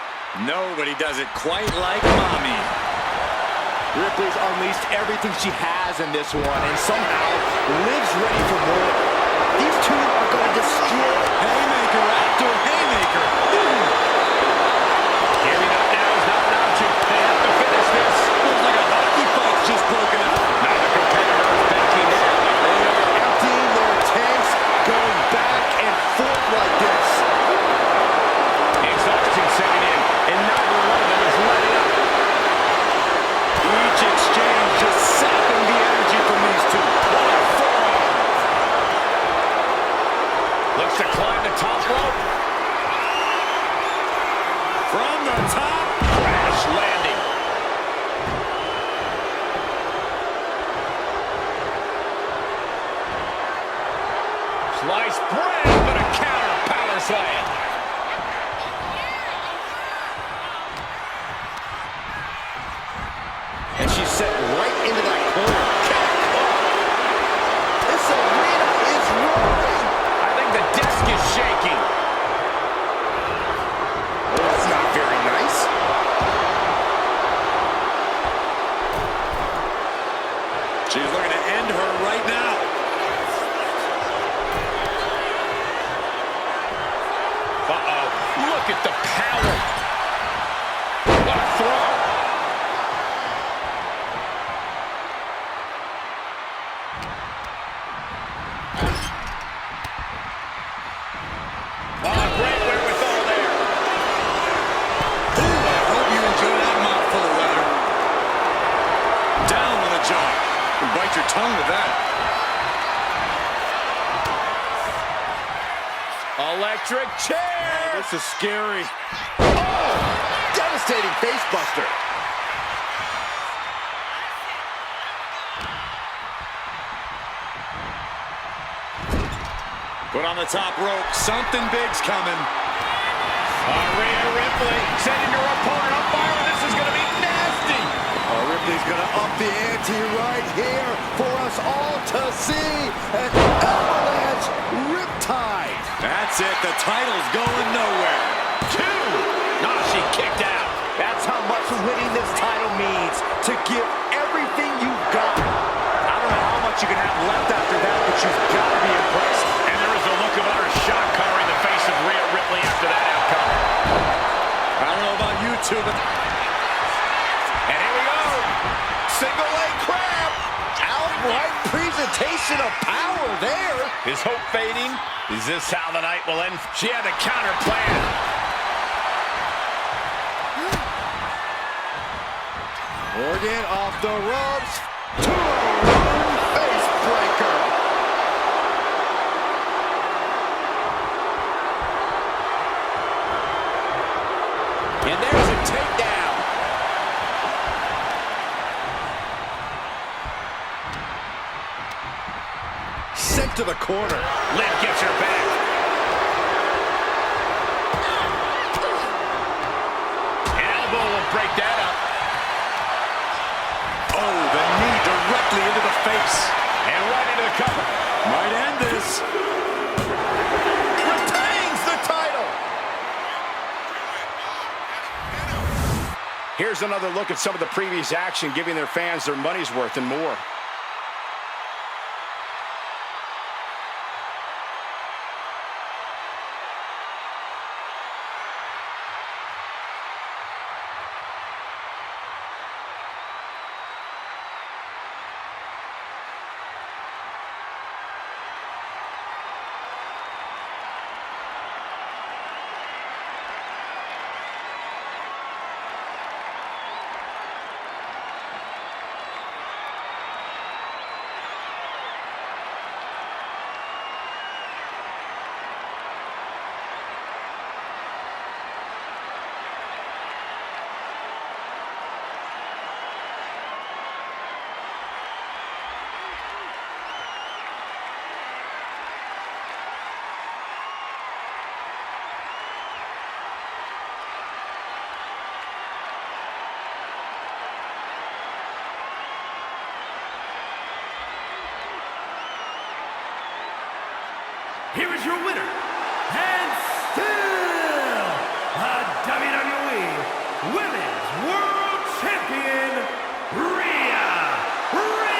Nobody does it quite like Mommy. Ripley's unleashed everything she has in this one, and somehow Liv's ready for more. These two are going to destroy. Haymaker after haymaker. Giving up now is not an option. They have to finish this. Looks like a hockey fight's just broken out. Neither competitor is backing down. They are emptying their tanks, going back and forth like this. Exhaustion setting in, and neither one of them is letting up. Each exchange just sapping the energy from these two. What a forearm. Looks to climb the top rope. From the top. Crash landing. Sliced bread, but a counter power slam. And she's set right into that corner. This arena is roaring. I think the desk is shaking. Well, that's not very nice. She's looking to end her right now. Uh-oh. Look at the power. What a throw. Great wherewithal there. Ooh, I hope you enjoy that mouthful of leather. Down on the jaw. And bite your tongue with that. Electric chair. This is scary. Oh, devastating face buster. Put on the top rope. Something big's coming. Rhea Ripley sending her opponent up fire. This is going to be nasty. Ripley's going to up the ante right here for us all to see. An avalanche riptide. That's it. The title's going nowhere. Two. No, she kicked out. That's how much winning this title means. To give everything you've got. I don't know how much you can have left after that, but you've got to be impressed. And there is a look of utter shock covering the face of Rhea Ripley after that outcome. I don't know about you two, but... And here we go. Single leg crab. Outright presentation of power there. Is hope fading? Is this how the night will end? She had the counter plan. Morgan off the ropes. 2-1 face breaker. And there's a takedown. to the corner. Liv gets her back. An elbow will break that up. Oh, the knee directly into the face. And right into the cover. Might end this. Retains the title. Here's another look at some of the previous action, giving their fans their money's worth and more. Here is your winner, and still the WWE Women's World Champion, Rhea Ripley.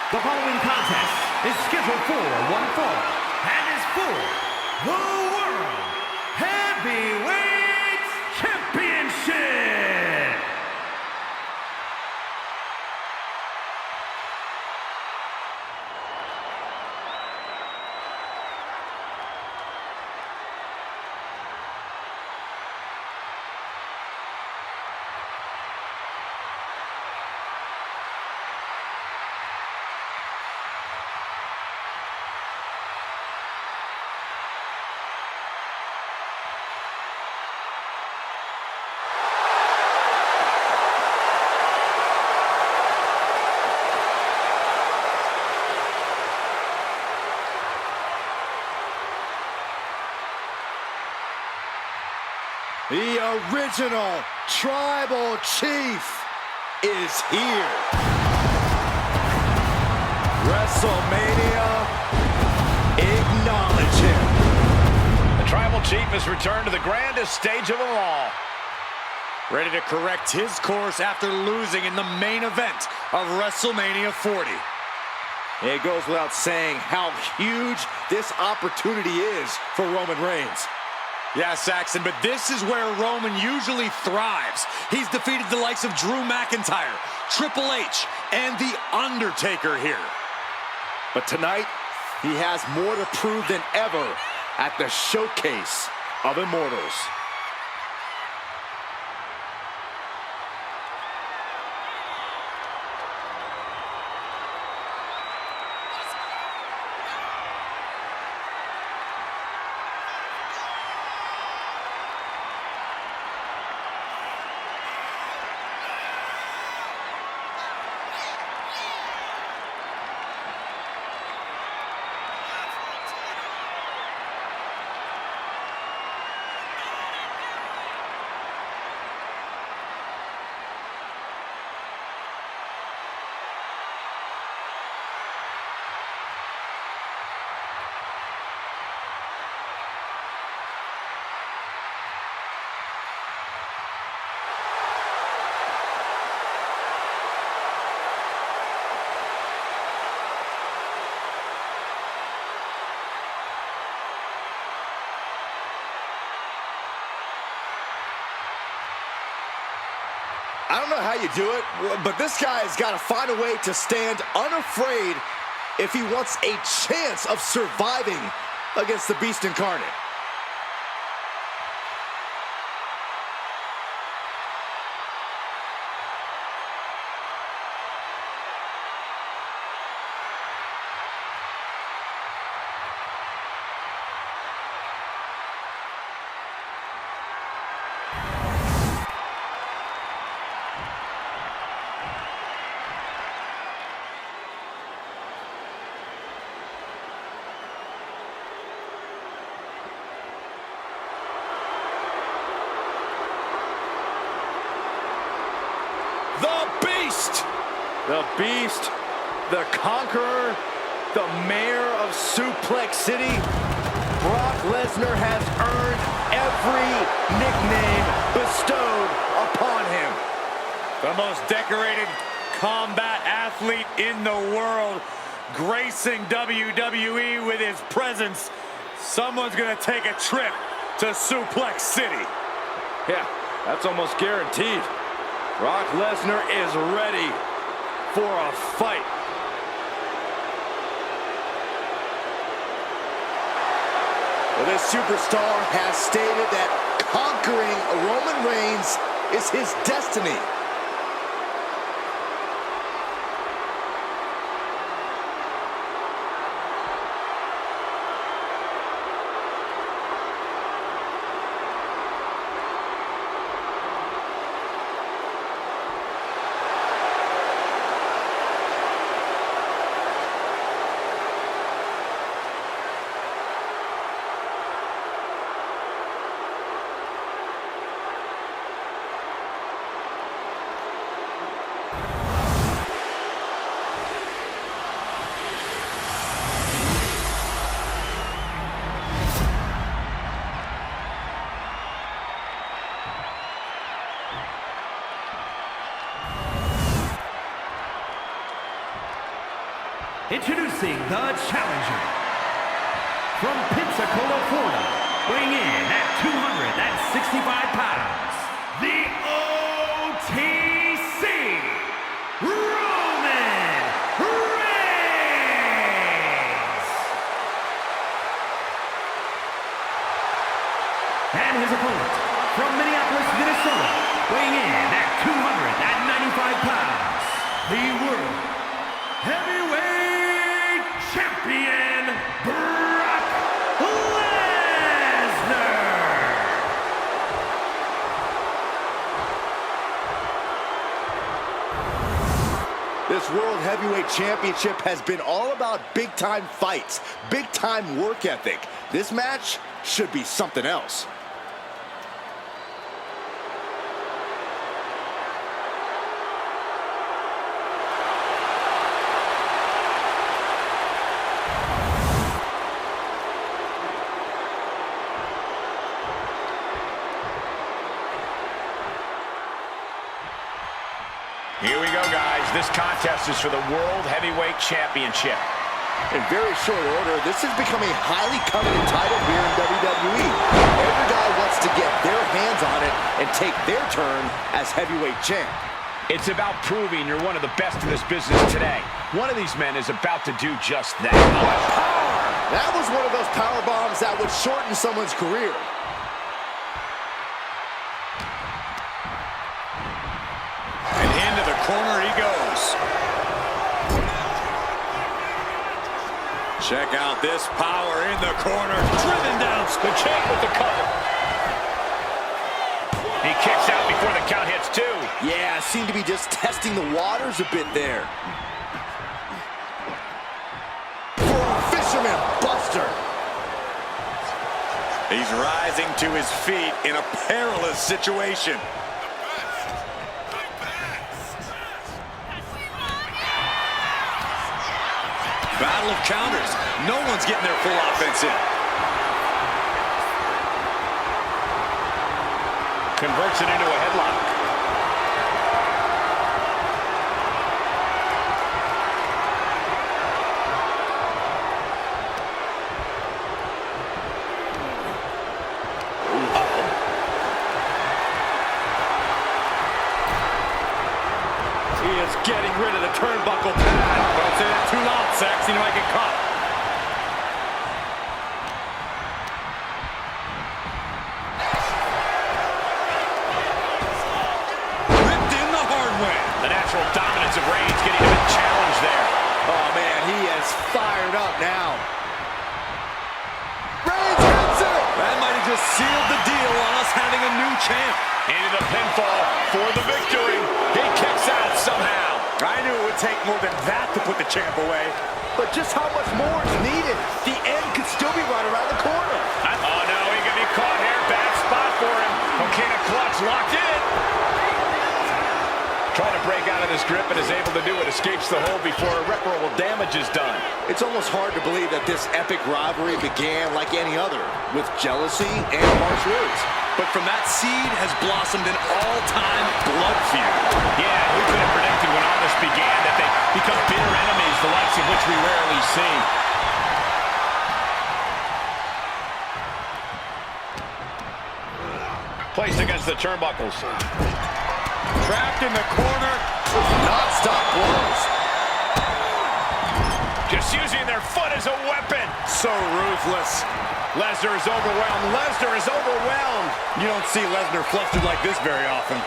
The following contest is scheduled for one fall and is for the World Heavyweight Championship. The original Tribal Chief is here. WrestleMania, acknowledge him. The Tribal Chief has returned to the grandest stage of them all. Ready to correct his course after losing in the main event of WrestleMania 40. It goes without saying how huge this opportunity is for Roman Reigns. Yeah, Saxon, but this is where Roman usually thrives. He's defeated the likes of Drew McIntyre, Triple H, and The Undertaker here. But tonight, he has more to prove than ever at the Showcase of Immortals. I don't know how you do it, but this guy has got to find a way to stand unafraid if he wants a chance of surviving against the Beast Incarnate. The Beast, the Conqueror, the Mayor of Suplex City. Brock Lesnar has earned every nickname bestowed upon him. The most decorated combat athlete in the world, gracing WWE with his presence. Someone's gonna take a trip to Suplex City. Yeah, that's almost guaranteed. Brock Lesnar is ready for a fight. Well, this superstar has stated that conquering Roman Reigns is his destiny. Introducing the challenger from Pensacola, Florida, weighing in at 265 pounds, the OTC, Roman Reigns. And his opponent from Minneapolis, Minnesota, weighing in at 295 pounds, the World Heavyweight Champion, Brock Lesnar. This World Heavyweight Championship has been all about big-time fights, big-time work ethic. This match should be something else. Here we go, guys. This contest is for the World Heavyweight Championship. In very short order, this is becoming a highly coveted title here in WWE. Every guy wants to get their hands on it and take their turn as heavyweight champ. It's about proving you're one of the best in this business today. One of these men is about to do just that. Power! That was one of those power bombs that would shorten someone's career. And into the corner he goes. Check out this power in the corner. Driven down. The champ with the cover. He kicks out before the count hits two. Yeah, seemed to be just testing the waters a bit there. For a fisherman buster. He's rising to his feet in a perilous situation. Battle of counters. No one's getting their full offense in. Converts it into a headlock. he is getting rid of the turnbuckle pad. Don't say that too loud, Sax. You might get caught. Ripped in the hard way. The natural dominance of Reigns getting a bit challenged there. Oh, man, he is fired up now. Reigns hits it! That might have just sealed the deal on us having a new champ. Into the pinfall for the victory. He kicks out somehow. I knew it would take more than that to put the champ away. But just how much more is needed? The end could still be right around the corner. Oh, no, he can be caught here. Bad spot for him. Okay, the clutch locked in. Trying to break out of this grip and is able to do it. Escapes the hold before irreparable damage is done. It's almost hard to believe that this epic rivalry began like any other, with jealousy and harsh words. But from that seed has blossomed an all-time blood feud. Yeah, who could have predicted when all this began that they become bitter enemies, the likes of which we rarely see. Placed against the turnbuckles. Trapped in the corner. Non-stop blows. Just using their foot as a weapon. So ruthless. Lesnar is overwhelmed. Lesnar is overwhelmed. You don't see Lesnar flustered like this very often.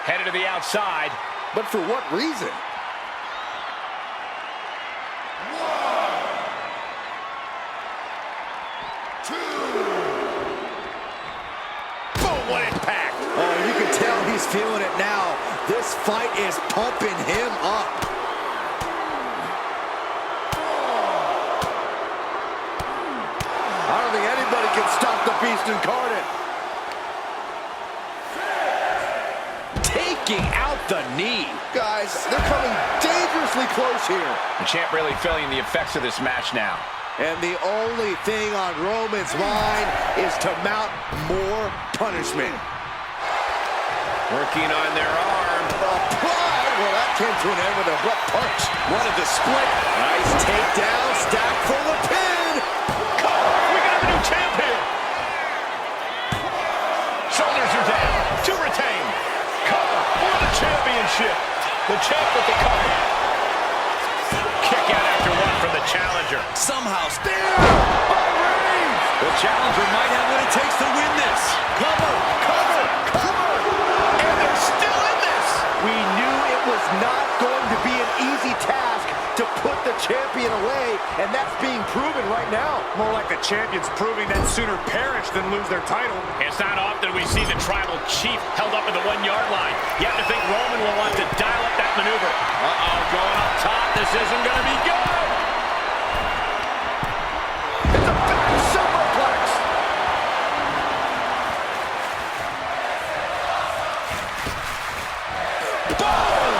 Headed to the outside. But for what reason? Boom, what impact. Oh, you can tell he's feeling it now. This fight is pumping him up. I don't think anybody can stop the beast incarnate. Taking out the knee. Guys, they're coming dangerously close here. The champ really feeling the effects of this match now. And the only thing on Roman's mind is to mount more punishment. Working on their arm. Well, that came to an end with a abrupt punch. Wanted to split. Nice takedown, stacked for the pin. We got a new champ here. Shoulders are down. To retain. Cover for the championship. The champ with the cover. Kick out after one from the challenger. Somehow, The challenger might have what it takes to win this. Cover, cover, cover. And they're still in this. We knew it was not going to be an easy task to put the champion away, and that's being proven right now. More like the champions proving that sooner perish than lose their title. It's not often we see the tribal chief held up at the 1-yard line. You have to think Roman will want to dial up that maneuver. Uh-oh, going up top. This isn't going to be good. It's a back superplex. Boom!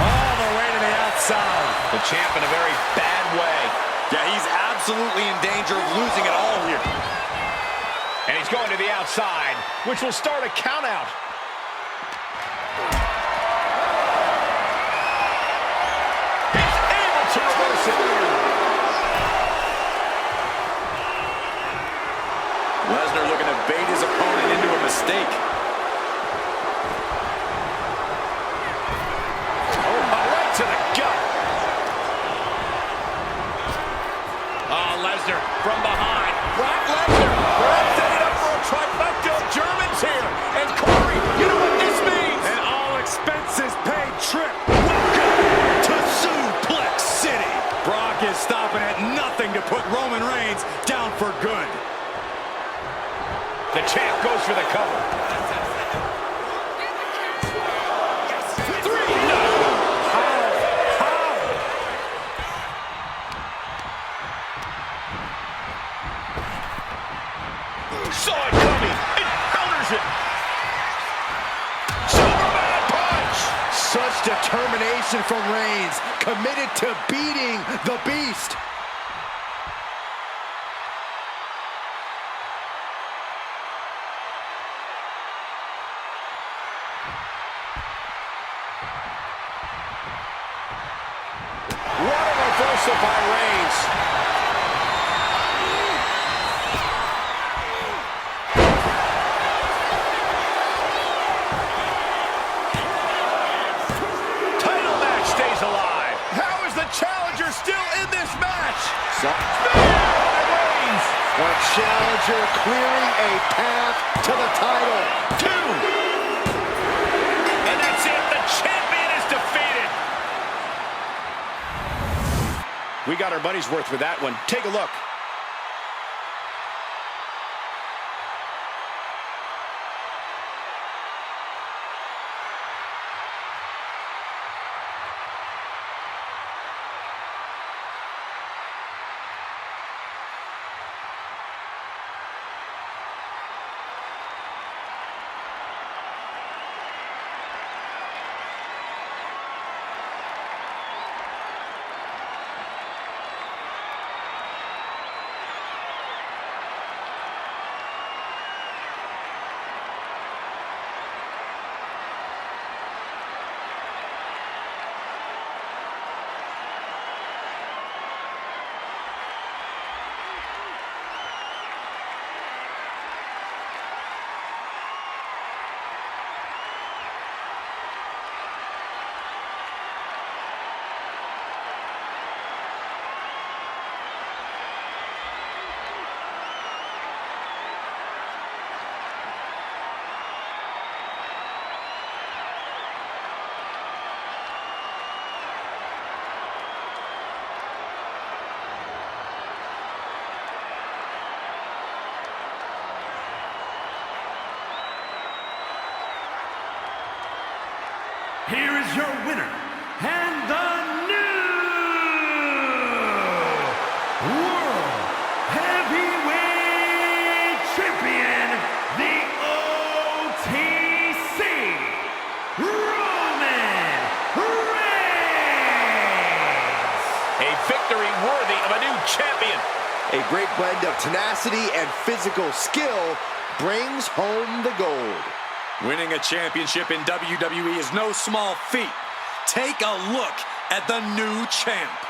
All the way to the outside. The champ in a very bad way. yeah, he's absolutely in danger of losing it all here. And he's going to the outside, which will start a count out. He's able to reverse it. Lesnar looking to bait his opponent into a mistake. Right to the gut. Oh, Lesnar from behind. Brock Lesnar. Perhaps setting up for a trifecta of Germans here. And Corey, you know what this means? An all-expenses paid trip. Welcome to Suplex City. Brock is stopping at nothing to put Roman Reigns down for good. The champ goes for the cover. Three. No. How? Saw it coming. It counters it. Superman punch. Such determination from Reigns, committed to beating the beast. What a reversal by Reigns. challenger clearing a path to the title. 2. And that's it. The champion is defeated. We got our money's worth with that one. Take a look. Here is your winner, and the new World Heavyweight Champion, the OTC, Roman Reigns. A victory worthy of a new champion. A great blend of tenacity and physical skill brings home the gold. Winning a championship in WWE is no small feat. Take a look at the new champ.